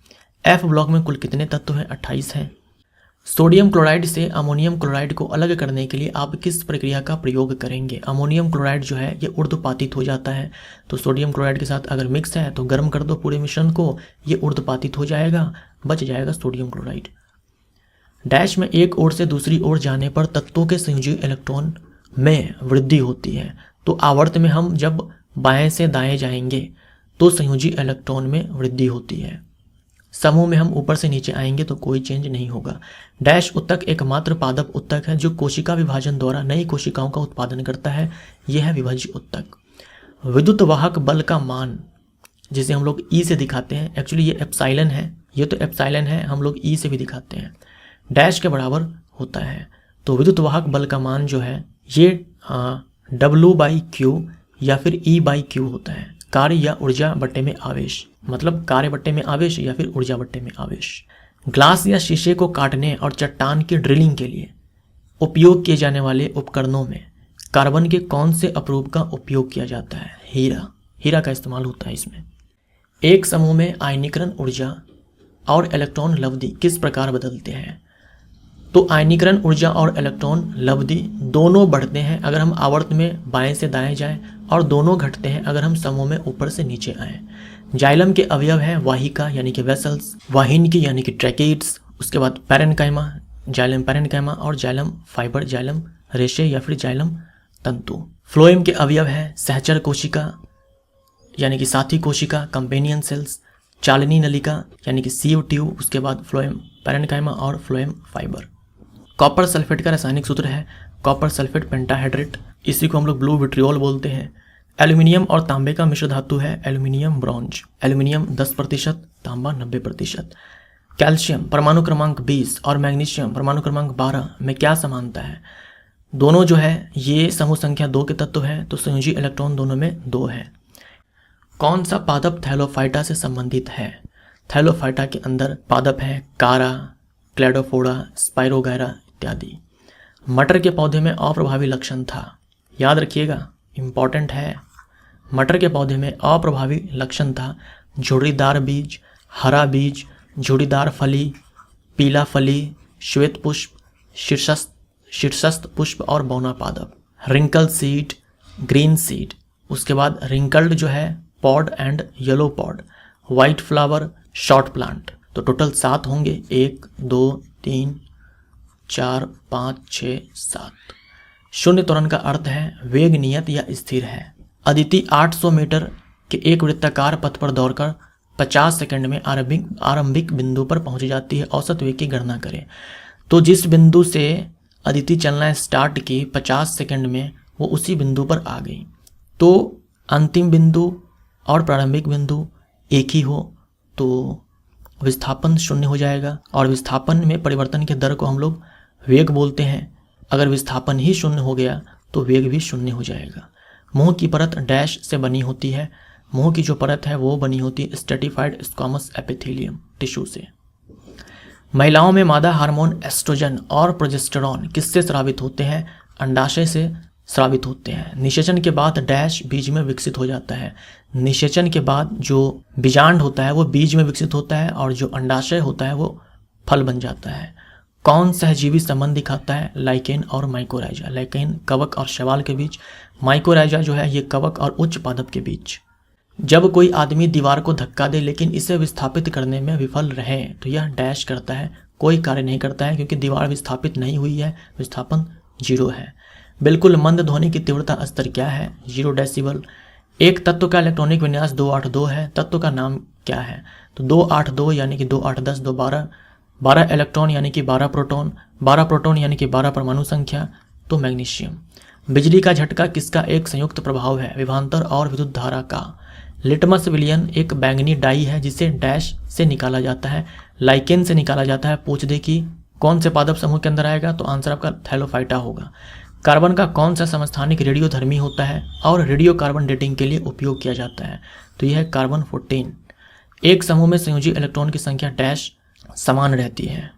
एफ ब्लॉक में कुल कितने तत्व हैं? 28 हैं। सोडियम क्लोराइड से अमोनियम क्लोराइड को अलग करने के लिए आप किस प्रक्रिया का प्रयोग करेंगे? अमोनियम क्लोराइड जो है ये ऊर्ध्वपातित हो जाता है, तो सोडियम क्लोराइड के साथ अगर मिक्स है तो गर्म कर दो पूरे मिश्रण को, ये ऊर्ध्वपातित हो जाएगा, बच जाएगा सोडियम क्लोराइड। डैश में एक ओर से दूसरी ओर जाने पर तत्वों के संयोजी इलेक्ट्रॉन में वृद्धि होती है। तो आवर्त में हम जब बाएं से दाएं जाएंगे तो संयोजी इलेक्ट्रॉन में वृद्धि होती है। समूह में हम ऊपर से नीचे आएंगे तो कोई चेंज नहीं होगा। डैश उत्तक एकमात्र पादप उत्तक है जो कोशिका विभाजन द्वारा नई कोशिकाओं का उत्पादन करता है। यह है विभाज्य उत्तक। विद्युत वाहक बल का मान जिसे हम लोग ई से दिखाते हैं, एक्चुअली ये एप्सिलॉन है, ये तो एप्सिलॉन है, हम लोग ई से भी दिखाते हैं, डैश के बराबर होता है। तो विद्युत वाहक बल का मान जो है ये W/Q या फिर E/Q होता है। कार्य या ऊर्जा बट्टे में आवेश, मतलब कार्य बट्टे में आवेश या फिर ऊर्जा बट्टे में आवेश। ग्लास या शीशे को काटने और चट्टान की ड्रिलिंग के लिए उपयोग किए जाने वाले उपकरणों में कार्बन के कौन से अपरूप का उपयोग किया जाता है? हीरा का इस्तेमाल होता है इसमें। एक समूह में आयनीकरण ऊर्जा और इलेक्ट्रॉन लब्धि किस प्रकार बदलते हैं? तो आयनीकरण ऊर्जा और इलेक्ट्रॉन लब्धि दोनों बढ़ते हैं अगर हम आवर्त में बाएं से दाएं जाएं, और दोनों घटते हैं अगर हम समूह में ऊपर से नीचे आएं। जाइलम के अवयव हैं वाहिका यानी कि वेसल्स, वाहिनी यानी कि ट्रैकेट्स, उसके बाद पैरेन्काइमा, जाइलम पैरेन्काइमा, और जाइलम फाइबर, जाइलम रेशे या फिर जाइलम तंतु। फ्लोएम के अवयव हैं सहचर कोशिका यानी कि साथी कोशिका, कंपेनियन सेल्स, चालनी नलिका यानी कि सीव ट्यूब, उसके बाद फ्लोएम पैरेन्काइमा और फ्लोएम फाइबर। कॉपर सल्फेट का रासायनिक सूत्र है कॉपर सल्फेट पेंटाहाइड्रेट, इसी को हम लोग ब्लू विट्रियोल बोलते हैं। एल्यूमिनियम और तांबे का मिश्र धातु है एल्यूमिनियम ब्रॉन्ज। एल्यूमिनियम 10%, तांबा 90%। कैल्शियम परमाणु क्रमांक 20 और मैग्नीशियम परमाणु क्रमांक 12 में क्या समानता है? दोनों जो है ये समूह संख्या 2 के तत्व हैं, तो संयोजी इलेक्ट्रॉन दोनों में 2 है। कौन सा पादप थैलोफाइटा से संबंधित है? थैलोफाइटा के अंदर पादप है कारा, क्लेडोफोरा, स्पाइरोगैरा इत्यादि। मटर के पौधे में अप्रभावी लक्षण था, याद रखिएगा, इम्पॉर्टेंट है। मटर के पौधे में अप्रभावी लक्षण था झुर्रीदार बीज, हरा बीज, झुर्रीदार फली, पीला फली, श्वेत पुष्प, शीर्षस्थ पुष्प और बौना पादप। रिंकल सीड, ग्रीन सीड, उसके बाद रिंकल्ड जो है pod and yellow pod, white flower, short plant. तो टोटल 7 होंगे, 1 2 3 4 5 6 7। शून्य त्वरण का अर्थ है वेग नियत या स्थिर है। अदिति 800 मीटर के एक वृत्ताकार पथ पर दौड़कर 50 सेकंड में आरंभिक बिंदु पर पहुंच जाती है। औसत वेग की गणना करें। तो जिस बिंदु से अदिति चलना स्टार्ट की 50 सेकंड में वो उसी बिंदु पर आ गई, तो अंतिम बिंदु और प्रारंभिक बिंदु एक ही हो तो विस्थापन 0 हो जाएगा, और विस्थापन में परिवर्तन के दर को हम लोग वेग बोलते हैं। अगर विस्थापन ही 0 हो गया तो वेग भी 0 हो जाएगा। मुंह की परत डैश से बनी होती है। मुंह की जो परत है वो बनी होती है स्ट्रेटिफाइड स्क्वामस एपिथेलियम टिश्यू से। महिलाओं में मादा हार्मोन एस्ट्रोजन और प्रोजेस्टेरॉन किससे स्रावित होते हैं? अंडाशय से स्रावित होते हैं। निषेचन के बाद डैश बीज में विकसित हो जाता है। निषेचन के बाद जो बीजांड होता है वो बीज में विकसित होता है, और जो अंडाशय होता है वो फल बन जाता है। कौन सहजीवी संबंध दिखाता है लाइकेन और माइकोराइजा? लाइकेन कवक और शैवाल के बीच, माइकोराइजा जो है ये कवक और उच्च पादप के बीच। जब कोई आदमी दीवार को धक्का दे लेकिन इसे विस्थापित करने में विफल रहे तो यह डैश करता है, कोई कार्य नहीं करता है क्योंकि दीवार विस्थापित नहीं हुई है, विस्थापन 0 है। बिल्कुल मंद ध्वनि की तीव्रता स्तर क्या है? 0 डेसिबल। एक तत्व का इलेक्ट्रॉनिक विन्यास 282 है, तत्व का नाम क्या है? तो 282 यानी कि 2 8 10 2 12, 12 इलेक्ट्रॉन यानी कि 12 प्रोटॉन, 12 प्रोटॉन यानी कि 12 परमाणु संख्या, तो मैग्नीशियम। बिजली का झटका किसका एक संयुक्त प्रभाव है? विभवांतर और विद्युत धारा का। लिटमस विलियन एक बैंगनी डाई है जिसे डैश से निकाला जाता है, लाइकेन से निकाला जाता है। पूछ दे कि कौन से पादप समूह के अंदर आएगा, तो आंसर आपका थैलोफाइटा होगा। कार्बन का कौन सा समस्थानिक रेडियोधर्मी होता है और रेडियो कार्बन डेटिंग के लिए उपयोग किया जाता है? तो यह है कार्बन 14। एक समूह में संयोजी इलेक्ट्रॉन की संख्या डैश समान रहती है।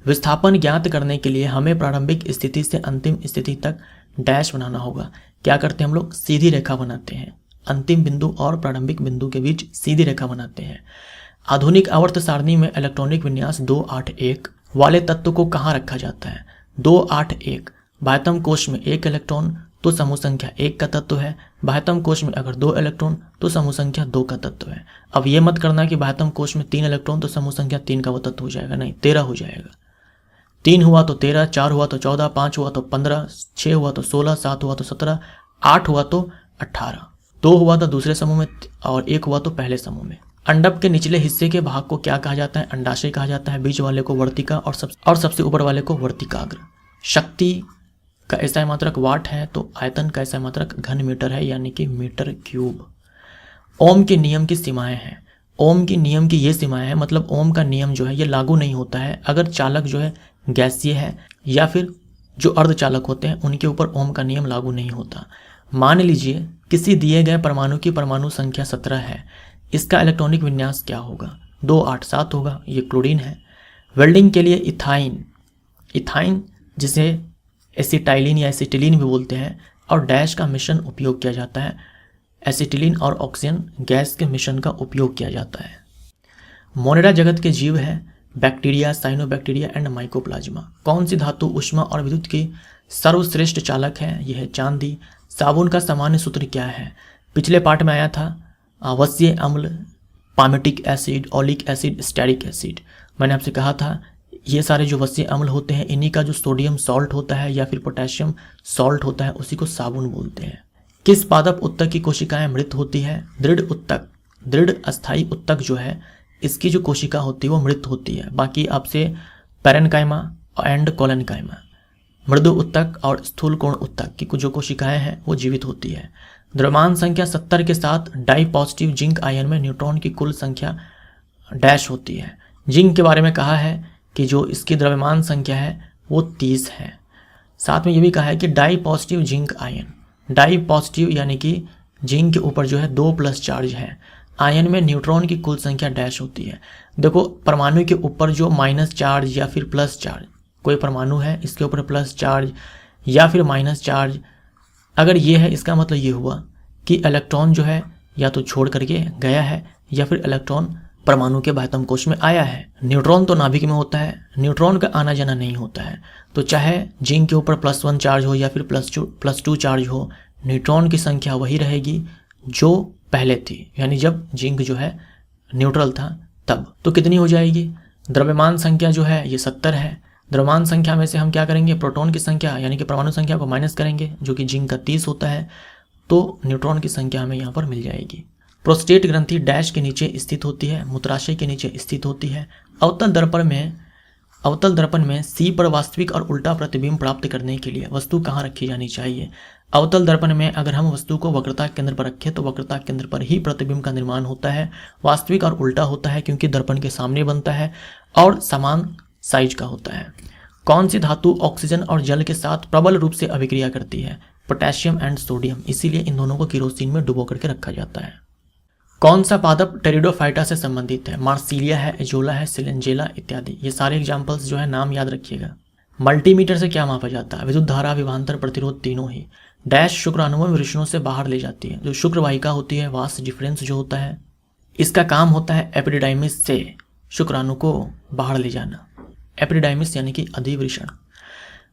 विस्थापन ज्ञात करने के लिए हमें प्रारंभिक स्थिति से अंतिम स्थिति तक डैश बनाना होगा। क्या करते हैं हम लोग? सीधी रेखा बनाते हैं, अंतिम बिंदु और प्रारंभिक बिंदु के बीच सीधी रेखा बनाते हैं। आधुनिक आवर्त सारणी में इलेक्ट्रॉनिक विन्यास 281 वाले तत्व को कहाँ रखा जाता है? 281 बाह्यतम कोश में 1 इलेक्ट्रॉन तो समूह संख्या 1 का तत्व है, बाह्यतम कोश में अगर 2 इलेक्ट्रॉन तो समूह संख्या 2 का तत्व है। अब ये मत करना कि बाह्यतम कोश में 3 इलेक्ट्रॉन तो समूह संख्या 3 का वो तत्व हो जाएगा, नहीं, 13 हो जाएगा। 3 हुआ तो 13, 4 हुआ तो 14, 5 हुआ तो 15, 6 हुआ तो 16, 7 हुआ तो 17, 8 हुआ तो 18, 2 हुआ तो दूसरे समूह में और 1 हुआ तो पहले समूह में। अंडक के निचले हिस्से के भाग को क्या कहा जाता है? अंडाशय कहा जाता है। बीच वाले को वर्तिका और सबसे ऊपर वाले को वर्तिकाग्र। शक्ति का एसआई मात्रक वाट है, तो आयतन का एसआई मात्रक घन मीटर है यानी कि मीटर क्यूब। ओम के नियम की सीमाएं हैं। ओम की नियम की ये सीमाएं हैं, मतलब ओम का नियम जो है ये लागू नहीं होता है अगर चालक जो है गैसीय है या फिर जो अर्धचालक होते हैं उनके ऊपर ओम का नियम लागू नहीं होता। मान लीजिए किसी दिए गए परमाणु की परमाणु संख्या 17 है, इसका इलेक्ट्रॉनिक विन्यास क्या होगा? 287 होगा, ये क्लोरीन है। वेल्डिंग के लिए इथाइन जिसे एसिटाइलिन या एसिटिलीन भी बोलते हैं और डैश का मिश्रण उपयोग किया जाता है। एसिटिलीन और ऑक्सीजन गैस के मिश्रण का उपयोग किया जाता है। मोनेरा जगत के जीव है बैक्टीरिया, साइनोबैक्टीरिया एंड माइकोप्लाज्मा। कौन सी धातु ऊष्मा और विद्युत की सर्वश्रेष्ठ चालक है? यह है चांदी। साबुन का सामान्य सूत्र क्या है? पिछले पार्ट में आया था वसीय अम्ल, palmitic acid, oleic acid, stearic acid. मैंने आपसे कहा था ये सारे जो वसीय अम्ल होते हैं इन्हीं का जो सोडियम सॉल्ट होता है या फिर पोटेशियम सॉल्ट होता है उसी को साबुन बोलते हैं। किस पादप उत्तक की कोशिकाएं मृत होती है? दृढ़ उत्तक, दृढ़ अस्थायी उत्तक जो है इसकी जो कोशिका होती है वो मृत होती है। बाकी आपसे पैरेन्काइमा एंड कोलेनकाइमा, मृदु उत्तक और स्थूल कोण उत्तक की जो कोशिकाएं हैं वो जीवित होती है। द्रव्यमान संख्या 70 के साथ डाई पॉजिटिव जिंक आयन में न्यूट्रॉन की कुल संख्या डैश होती है। जिंक के बारे में कहा है कि जो इसकी द्रव्यमान संख्या है वो 30 है। साथ में ये भी कहा है कि di positive zinc ion, di positive यानी कि जिंक के ऊपर जो है 2+ चार्ज है, आयन में न्यूट्रॉन की कुल संख्या डैश होती है। देखो परमाणु के ऊपर जो माइनस चार्ज या फिर प्लस चार्ज, कोई परमाणु है इसके ऊपर प्लस चार्ज या फिर माइनस चार्ज अगर ये है, इसका मतलब ये हुआ कि इलेक्ट्रॉन जो है या तो छोड़ करके गया है या फिर इलेक्ट्रॉन परमाणु के बाह्यतम कोश में आया है। न्यूट्रॉन तो नाभिक में होता है, न्यूट्रॉन का आना जाना नहीं होता है। तो चाहे जिंक के ऊपर +1 चार्ज हो या फिर +2 चार्ज हो, न्यूट्रॉन की संख्या वही रहेगी जो पहले थी, यानी जब जिंक जो है न्यूट्रल था तब। तो कितनी हो जाएगी? द्रव्यमान संख्या जो है ये 70 है। द्रव्यमान संख्या में से हम क्या करेंगे? प्रोटॉन की संख्या यानी कि परमाणु संख्या को माइनस करेंगे जो कि जिंक का 30 होता है, तो न्यूट्रॉन की संख्या हमें यहाँ पर मिल जाएगी। प्रोस्टेट ग्रंथि डैश के नीचे स्थित होती है, मूत्राशय के नीचे स्थित होती है। अवतल दर्पण में सी पर वास्तविक और उल्टा प्रतिबिंब प्राप्त करने के लिए वस्तु कहाँ रखी जानी चाहिए? अवतल दर्पण में अगर हम वस्तु को वक्रता केंद्र पर रखें तो वक्रता केंद्र पर ही प्रतिबिंब का निर्माण होता है। वास्तविक और उल्टा होता है क्योंकि दर्पण के सामने बनता है और समान साइज का होता है। कौन सी धातु ऑक्सीजन और जल के साथ प्रबल रूप से अभिक्रिया करती है? Potassium and sodium. इसीलिए इन दोनों को केरोसिन में डुबो करके रखा जाता है। कौन सा पादप टेरिडोफाइटा से संबंधित है? मार्सिलिया है, एजोला है, सिलेंजेला इत्यादि। ये सारे एग्जाम्पल्स जो है नाम याद रखिएगा। मल्टीमीटर से क्या मापा जाता है? विद्युत धारा, विभवांतर, प्रतिरोध, तीनों ही। डैश शुक्राणुओं में वृषणों से बाहर ले जाती है। जो शुक्र वाहिका होती है, वास डिफरेंस जो होता है, इसका काम होता है एपिडिडाइमिस से शुक्राणु को बाहर ले जाना। एपिडाइमिस यानी कि अधिवृषण।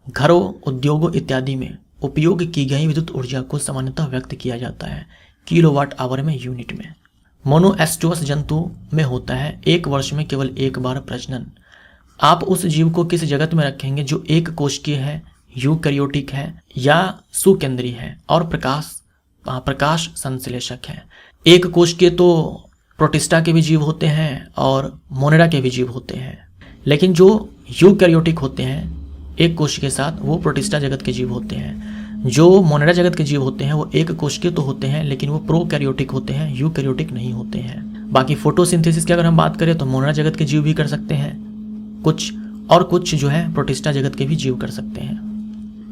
घरों, उद्योगों इत्यादि में उपयोग की गई विद्युत ऊर्जा को सामान्यतः व्यक्त किया जाता है किलोवाट आवर में, यूनिट में। मोनोएस्टोस जंतु में होता है 1 वर्ष में केवल 1 बार प्रजनन। आप उस जीव को किस जगत में रखेंगे जो एक कोशिकीय है, यूकैरियोटिक है या सुकेंद्रीय है और प्रकाश संश्लेषक है। एक कोशिकीय तो प्रोटिस्टा के भी जीव होते हैं और मोनेरा के भी जीव होते हैं, लेकिन जो यूकैरियोटिक होते हैं एक कोश के साथ, वो प्रोटिस्टा जगत के जीव होते हैं। जो मोनेरा जगत के जीव होते हैं वो एक कोशिकीय तो होते हैं, लेकिन वो प्रोकैरियोटिक होते हैं, यूकैरियोटिक नहीं होते हैं। बाकी फोटोसिंथेसिस की अगर हम बात करें तो मोनेरा जगत के जीव भी कर सकते हैं कुछ, और कुछ जो है प्रोटिस्टा जगत के भी जीव कर सकते हैं।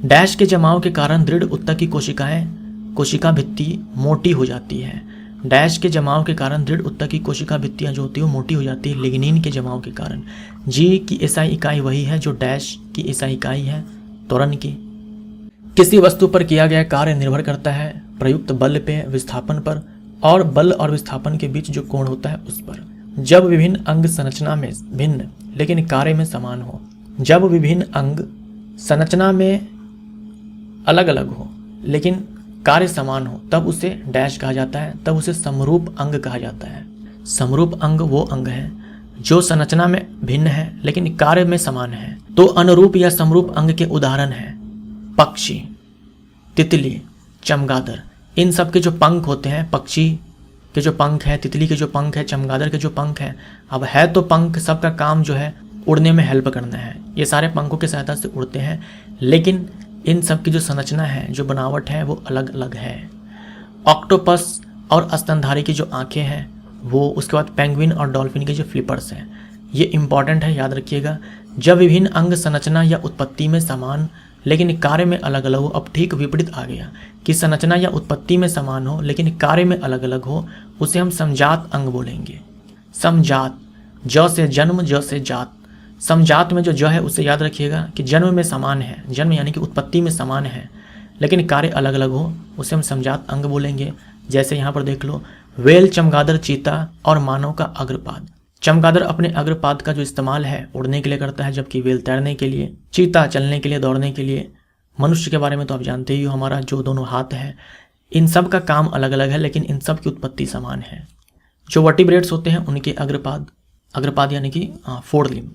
डैश के जमाव के कारण दृढ़ ऊतक की कोशिका भित्ति मोटी हो जाती है। डैश के जमाव के कारण दृढ़ ऊतक की कोशिका भित्तियां जो होती है वो मोटी हो जाती है लिग्निन के जमाव के कारण। जी की एसआई इकाई वही है जो डैश की एसआई इकाई है त्वरण की। किसी वस्तु पर किया गया कार्य निर्भर करता है प्रयुक्त बल पे, विस्थापन पर, और बल और विस्थापन के बीच जो कोण होता है उस पर। जब विभिन्न अंग संरचना में भिन्न लेकिन कार्य में समान हो, जब विभिन्न अंग संरचना में अलग अलग हो लेकिन कार्य समान हो, तब उसे डैश कहा जाता है, तब उसे समरूप अंग कहा जाता है। समरूप अंग वो अंग है जो संरचना में भिन्न है लेकिन कार्य में समान है। तो अनुरूप या समरूप अंग के उदाहरण हैं पक्षी, तितली, चमगादड़। इन सब के जो पंख होते हैं, पक्षी के जो पंख है, तितली के जो पंख है, चमगादड़ के जो पंख है, अब है तो पंख सबका काम जो है उड़ने में हेल्प करना है, ये सारे पंखों की सहायता से उड़ते हैं, लेकिन इन सब की जो संरचना है, जो बनावट है, वो अलग अलग है। ऑक्टोपस और स्तनधारी की जो आंखें हैं वो, उसके बाद पेंगुइन और डॉल्फिन के जो फ्लिपर्स हैं, ये इंपॉर्टेंट है, याद रखिएगा। जब विभिन्न अंग संरचना या उत्पत्ति में समान लेकिन कार्य में अलग अलग हो, अब ठीक विपरीत आ गया कि संरचना या उत्पत्ति में समान हो लेकिन कार्य में अलग अलग हो, उसे हम समजात अंग बोलेंगे। समजात, ज से जन्म, ज से जात। समजात में जो ज है उसे याद रखिएगा कि जन्म में समान है, जन्म यानी कि उत्पत्ति में समान है लेकिन कार्य अलग अलग हो, उसे हम समजात अंग बोलेंगे। जैसे यहाँ पर देख लो, वेल, चमगादड़, चीता और मानव का अग्रपाद। चमगादड़ अपने अग्रपाद का जो इस्तेमाल है उड़ने के लिए करता है, जबकि वेल तैरने के लिए, चीता चलने के लिए, दौड़ने के लिए। मनुष्य के बारे में तो आप जानते ही हो, हमारा जो दोनों हाथ है, इन सब का काम अलग अलग है लेकिन इन सब की उत्पत्ति समान है। जो वर्टिब्रेट्स होते हैं उनके अग्रपाद यानी कि फोर लिम्ब,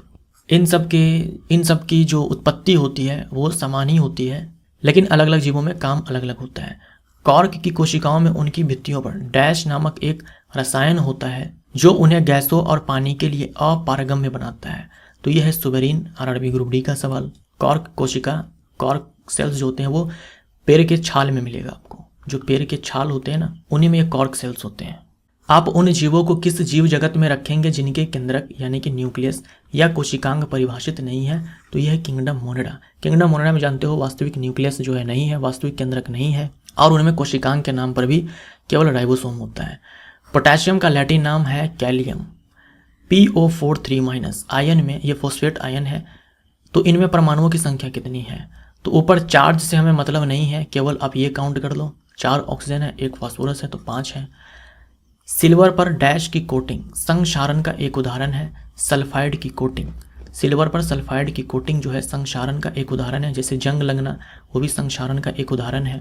इन सब की जो उत्पत्ति होती है वो समान ही होती है लेकिन अलग अलग जीवों में काम अलग अलग होता है। कॉर्क की कोशिकाओं में उनकी भित्तियों पर डैश नामक एक रसायन होता है जो उन्हें गैसों और पानी के लिए अपारगम्य बनाता है। तो यह है सुबेरीन आरआरबी ग्रुप डी का सवाल। कॉर्क कोशिका, कॉर्क सेल्स जो होते हैं वो पेड़ के छाल में मिलेगा आपको, जो पेड़ के छाल होते हैं ना, उन्हीं में ये कॉर्क सेल्स होते हैं। आप उन जीवों को किस जीव जगत में रखेंगे जिनके केंद्रक यानी कि न्यूक्लियस या कोशिकांग परिभाषित नहीं है? तो यह है किंगडम मोनेरा। किंगडम मोनेरा में जानते हो वास्तविक न्यूक्लियस जो है नहीं है, वास्तविक केंद्रक नहीं है, और उनमें कोशिकांग के नाम पर भी केवल राइबोसोम होता है। पोटेशियम का लैटिन नाम है कैलियम, PO4 3-। आयन में ये फॉस्फेट आयन है। तो इनमें परमाणुओं की संख्या कितनी है? तो ऊपर चार्ज से हमें मतलब नहीं है, केवल आप ये काउंट कर लो, 4 ऑक्सीजन है, 1 फास्फोरस है, तो 5 है। सिल्वर पर डैश की कोटिंग संक्षारण का एक उदाहरण है सल्फाइड की कोटिंग। सिल्वर पर सल्फाइड की कोटिंग जो है संक्षारण का एक उदाहरण है। जैसे जंग लगना, वो भी संक्षारण का एक उदाहरण है।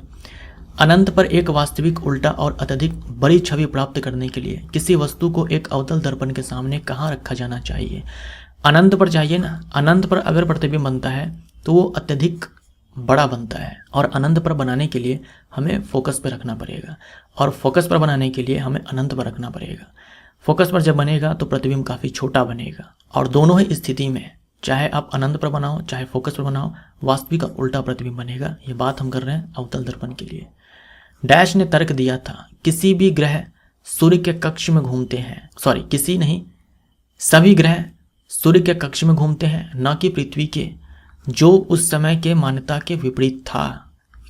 अनंत पर एक वास्तविक, उल्टा और अत्यधिक बड़ी छवि प्राप्त करने के लिए किसी वस्तु को एक अवतल दर्पण के सामने कहाँ रखा जाना चाहिए? अनंत पर चाहिए ना। अनंत पर अगर प्रतिबिंब बनता है तो वो अत्यधिक बड़ा बनता है, और अनंत पर बनाने के लिए हमें फोकस पर रखना पड़ेगा, और फोकस पर बनाने के लिए हमें अनंत पर रखना पड़ेगा। फोकस पर जब बनेगा तो प्रतिबिंब काफ़ी छोटा बनेगा, और दोनों ही स्थिति में चाहे आप अनंत पर बनाओ चाहे फोकस पर बनाओ, वास्तविक का उल्टा प्रतिबिंब बनेगा। ये बात हम कर रहे हैं अवतल दर्पण के लिए। डैश ने तर्क दिया था किसी भी ग्रह सूर्य के कक्ष में घूमते हैं, सभी ग्रह सूर्य के कक्ष में घूमते हैं, न कि पृथ्वी के, जो उस समय के मान्यता के विपरीत था।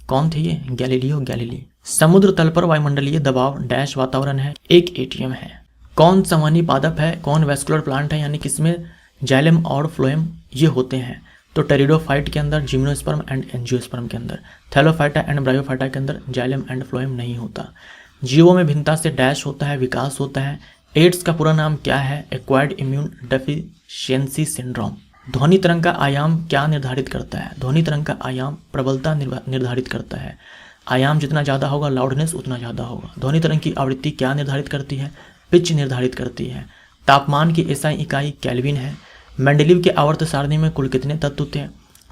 कौन थे ये? Galileo Galilei. समुद्र तल पर वायुमंडलीय दबाव डैश वातावरण है, एक एटीएम है। कौन संवहनी पादप है? कौन वेस्कुलर प्लांट है, यानी किसमें जाइलम और फ्लोएम ये होते हैं? तो टेरिडोफाइट के अंदर, जिम्नोस्पर्म एंड एंजियोस्पर्म के अंदर, थैलोफाइटा एंड ब्रायोफाइटा के अंदर जाइलम एंड फ्लोएम नहीं होता। जीवों में भिन्नता से डैश होता है, विकास होता है। एड्स का पूरा नाम क्या है? Acquired immune deficiency syndrome. ध्वनि तरंग का आयाम क्या निर्धारित करता है? ध्वनि तरंग का आयाम प्रबलता निर्धारित करता है। आयाम जितना ज़्यादा होगा लाउडनेस उतना ज़्यादा होगा। ध्वनि तरंग की आवृत्ति क्या निर्धारित करती है? पिच निर्धारित करती है। तापमान की एसआई इकाई केल्विन है। मेंडलीव के आवर्त सारणी में कुल कितने तत्व थे?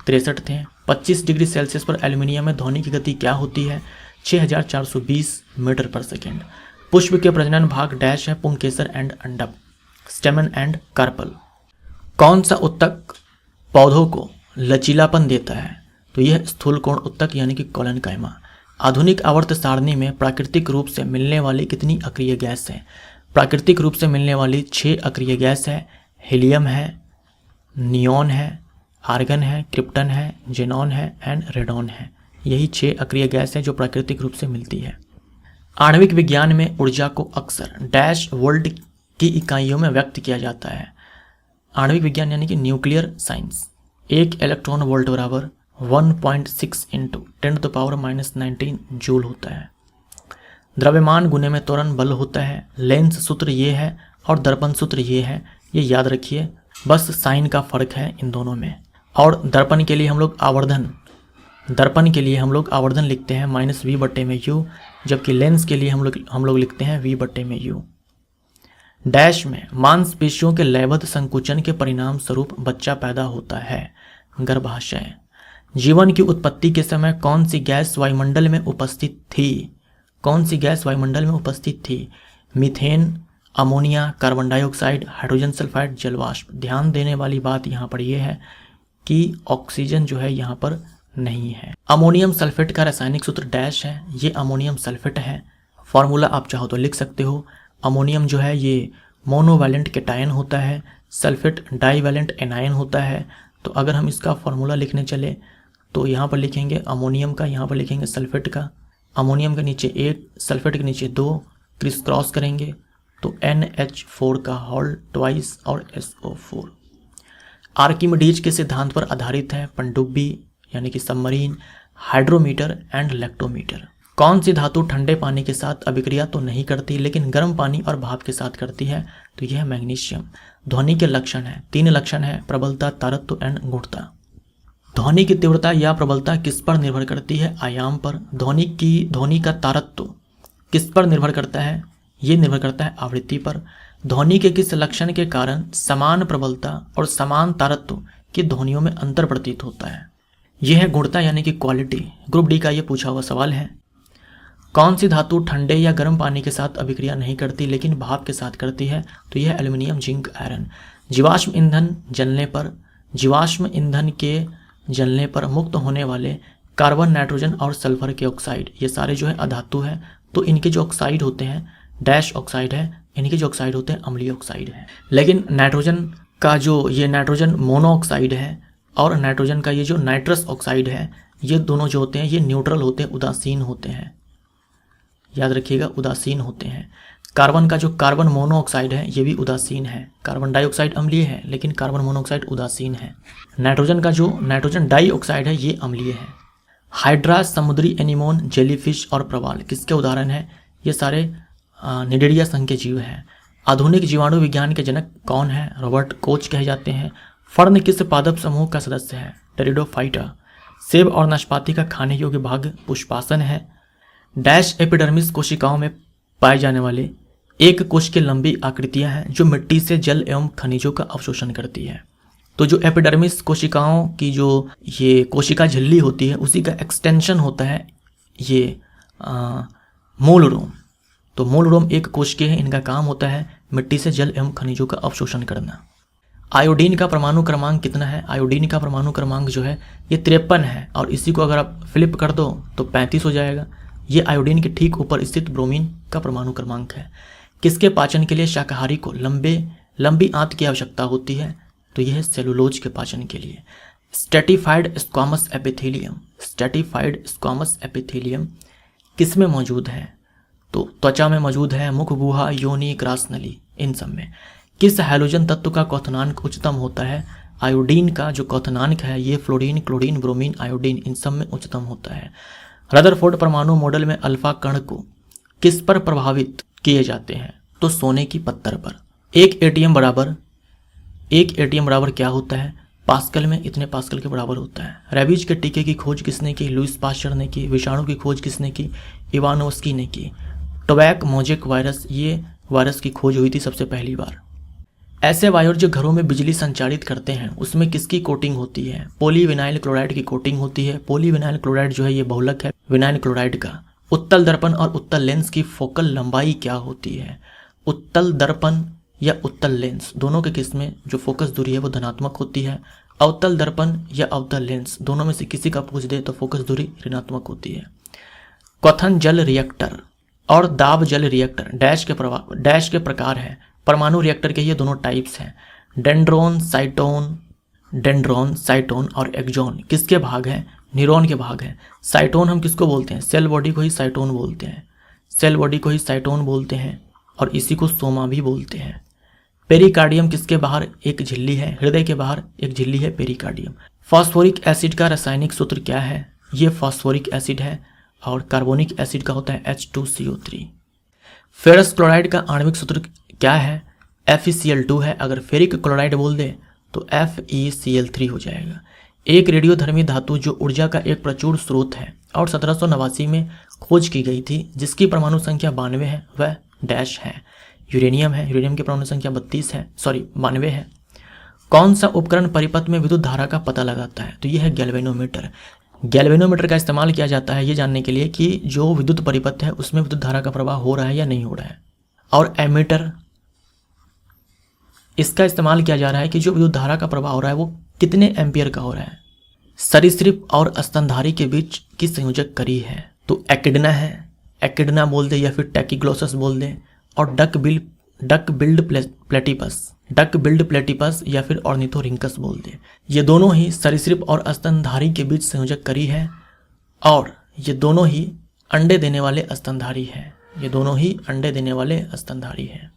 63 थे। 25 डिग्री सेल्सियस पर एल्यूमिनियम में ध्वनि की गति क्या होती है? 6420 मीटर पर सेकेंड। पुष्प के प्रजनन भाग डैश है, पुंकेसर एंड अंडक, स्टेमन एंड कार्पल। कौन सा उत्तक पौधों को लचीलापन देता है? तो यह स्थूल कोण उत्तक यानी कि कोलेनकाइमा। आधुनिक आवर्त सारणी में प्राकृतिक रूप से मिलने वाली कितनी अक्रिय गैस है? प्राकृतिक रूप से मिलने वाली 6 अक्रिय गैस है। हीलियम है, नियॉन है, आर्गन है, क्रिप्टन है, जेनॉन है एंड रेडॉन है। यही 6 अक्रिय गैस है जो प्राकृतिक रूप से मिलती है। आणविक विज्ञान में ऊर्जा को अक्सर डैश वोल्ट की इकाइयों में व्यक्त किया जाता है। आणविक विज्ञान यानी कि न्यूक्लियर साइंस। 1 इलेक्ट्रॉन वोल्ट बराबर 1.6 इंटू 10⁻⁻19 जूल होता है। द्रव्यमान गुने में त्वरण बल होता है। लेंस सूत्र ये है और दर्पण सूत्र ये है, ये याद रखिए, बस साइन का फर्क है इन दोनों में। और दर्पण के लिए हम लोग आवर्धन लिखते हैं -v/u, जबकि लेंस के लिए हम लोग लिखते हैं v/u। डैश में मांसपेशियों के लयबद्ध संकुचन के परिणाम स्वरूप बच्चा पैदा होता है। गर्भाशय। जीवन की उत्पत्ति के समय कौन सी गैस वायुमंडल में उपस्थित थी? कौन सी गैस वायुमंडल में उपस्थित थी? Methane, ammonia, carbon dioxide, hydrogen sulphide, जलवाष्प। ध्यान देने वाली बात यहाँ पर यह है कि ऑक्सीजन जो है यहाँ पर नहीं है। अमोनियम सल्फेट का रासायनिक सूत्र डैश है, ये अमोनियम सल्फेट है। फॉर्मूला आप चाहो तो लिख सकते हो। अमोनियम जो है ये मोनोवैलेंट केटायन होता है, सल्फेट डाईवैलेंट एनायन होता है। तो अगर हम इसका फॉर्मूला लिखने चले तो यहाँ पर लिखेंगे अमोनियम का, यहाँ पर लिखेंगे सल्फेट का। अमोनियम के नीचे 1, सल्फेट के नीचे 2, क्रिस क्रॉस करेंगे तो NH4 का होल ट्वाइस और SO4। आर्किमिडीज के सिद्धांत पर आधारित है। पनडुब्बी यानी कि सबमरीन, हाइड्रोमीटर एंड लेक्टोमीटर। कौन सी धातु ठंडे पानी के साथ अभिक्रिया तो नहीं करती लेकिन गर्म पानी और भाप के साथ करती है? तो यह है मैग्नीशियम। ध्वनि के लक्षण है, 3 लक्षण है, प्रबलता, तारत्व एंड गुणता। ध्वनि की तीव्रता या प्रबलता किस पर निर्भर करती है? आयाम पर। ध्वनि का तारत्व किस पर निर्भर करता है? ये निर्भर करता है आवृत्ति पर। ध्वनि के किस लक्षण के कारण समान प्रबलता और समान तारत्व की ध्वनियों में अंतर प्रतीत होता है? यह है गुणता यानी कि क्वालिटी। ग्रुप डी का ये पूछा हुआ सवाल है। कौन सी धातु ठंडे या गर्म पानी के साथ अभिक्रिया नहीं करती लेकिन भाप के साथ करती है? तो यह एल्यूमिनियम, जिंक, आयरन। जीवाश्म ईंधन के जलने पर मुक्त होने वाले कार्बन, नाइट्रोजन और सल्फर के ऑक्साइड, ये सारे जो है अधातु है। तो इनके जो ऑक्साइड होते हैं डैश ऑक्साइड है, इनके जो ऑक्साइड होते हैं अम्लीय ऑक्साइड है। लेकिन नाइट्रोजन का जो ये नाइट्रोजन मोनोऑक्साइड है और नाइट्रोजन का ये जो नाइट्रस ऑक्साइड है, ये दोनों जो होते हैं ये न्यूट्रल होते हैं, उदासीन होते हैं। याद रखिएगा, उदासीन होते हैं। कार्बन का जो कार्बन मोनोऑक्साइड है ये भी उदासीन है। कार्बन डाइऑक्साइड अम्लीय है लेकिन कार्बन मोनोऑक्साइड उदासीन है। नाइट्रोजन का जो नाइट्रोजन डाइऑक्साइड है ये अम्लीय है। हाइड्रा, समुद्री एनीमोन, जेलीफिश और प्रवाल किसके उदाहरण हैं? ये सारे निडेरिया संघ के जीव हैं। आधुनिक जीवाणु विज्ञान के जनक कौन है? रॉबर्ट कोच कहे जाते हैं। फर्न किस पादप समूह का सदस्य है? टेरिडोफाइटा। सेब और नाशपाती का खाने योग्य भाग पुष्पासन है। डैश एपिडर्मिस कोशिकाओं में पाए जाने वाले एक कोश की लंबी आकृतियां हैं जो मिट्टी से जल एवं खनिजों का अवशोषण करती है। तो जो एपिडर्मिस कोशिकाओं की जो ये कोशिका झिल्ली होती है उसी का एक्सटेंशन होता है ये मूल रोम। तो मूल रोम एक कोशिकीय है, इनका काम होता है मिट्टी से जल एवं खनिजों का अवशोषण करना। आयोडीन का परमाणु क्रमांक कितना है? आयोडीन का परमाणु क्रमांक जो है ये 53 है और इसी को अगर आप फ्लिप कर दो तो 35 हो जाएगा। ये आयोडीन के ठीक ऊपर स्थित ब्रोमीन का परमाणु क्रमांक है। किसके पाचन के लिए शाकाहारी को लंबी आंत की आवश्यकता होती है? तो यह है सेलुलोज के पाचन के लिए। स्ट्रेटिफाइड स्क्वामस एपिथेलियम किस में मौजूद है? तो त्वचा में मौजूद है, मुख, गुहा, योनि, ग्रासनली, इन सब में। किस हैलोजन तत्व का क्वथनांक उच्चतम होता है? आयोडीन का जो क्वथनांक है ये फ्लोरीन, क्लोरीन, ब्रोमीन, आयोडीन इन सब में उच्चतम होता है। रदरफोर्ड परमाणु मॉडल में अल्फा कण को किस पर प्रभावित किए जाते हैं? तो सोने की पत्थर पर। एक एटीएम बराबर क्या होता है? पास्कल में इतने पास्कल के बराबर होता है। रेबीज के टीके की खोज किसने की? लुईस पास्चर ने की। विषाणु की खोज किसने की? इवानोव्स्की ने की। टोबैक मोजेक वायरस, ये वायरस की खोज हुई थी सबसे पहली बार। ऐसे वायर जो घरों में बिजली संचारित करते हैं उसमें किसकी कोटिंग होती है? पॉलीविनाइल क्लोराइड की कोटिंग होती है। पॉलीविनाइल क्लोराइड जो है ये बहुलक है विनाइल क्लोराइड का। उत्तल दर्पण और उत्तल लेंस की फोकल लंबाई क्या होती है? उत्तल दर्पण या उत्तल लेंस दोनों के केस में जो फोकस दूरी है वो धनात्मक होती है। अवतल दर्पण या अवतल लेंस दोनों में से किसी का पूछ दे तो फोकस दूरी ऋणात्मक होती है। क्वथन जल रिएक्टर और दाब जल रिएक्टर डैश के प्रकार है। परमाणु रिएक्टर के ये दोनों टाइप्स हैं। डेंड्रोन साइटोन और एक्सॉन किसके भाग हैं? न्यूरॉन के भाग हैं। साइटोन हम किसको बोलते हैं? सेल बॉडी को ही साइटोन बोलते हैं। सेल बॉडी को ही साइटोन बोलते हैं और इसी को सोमा भी बोलते हैं। पेरिकार्डियम किसके बाहर एक झिल्ली है? हृदय के बाहर एक झिल्ली है पेरिकार्डियम। फास्फोरिक एसिड का रासायनिक सूत्र क्या है? ये फास्फोरिक एसिड है और कार्बोनिक एसिड का होता है H2CO3। फेरस क्लोराइड का आणविक सूत्र क्या है? FeCl2 है। अगर फेरिक क्लोराइड बोल दे तो FeCl3 हो जाएगा। एक रेडियोधर्मी धातु जो ऊर्जा का एक प्रचुर स्रोत है और 1789 में खोज की गई थी, जिसकी परमाणु संख्या 92 है, वह डैश है। यूरेनियम है। यूरेनियम की परमाणु संख्या 92 है। कौन सा उपकरण परिपथ में विद्युत धारा का पता लगाता है? तो यह है गैल्वेनोमीटर। गैल्वेनोमीटर का इस्तेमाल किया जाता है ये जानने के लिए कि जो विद्युत परिपथ है उसमें विद्युत धारा का प्रवाह हो रहा है या नहीं हो रहा है। और एमीटर, इसका इस्तेमाल किया जा रहा है कि जो विद्युत धारा का प्रवाह हो रहा है वो कितने एम्पियर का हो रहा है। सरीसृप और स्तनधारी के बीच की संयोजक कड़ी है तो एकिडना है। एकिडना बोल दे या फिर टैकीग्लोसस बोल दे। और डक बिल्ड प्लेटिपस या फिर ऑर्निथोरिंकस बोल दे। ये दोनों ही सरीसृप और स्तनधारी के बीच संयोजक कड़ी है और ये दोनों ही अंडे देने वाले स्तनधारी हैं।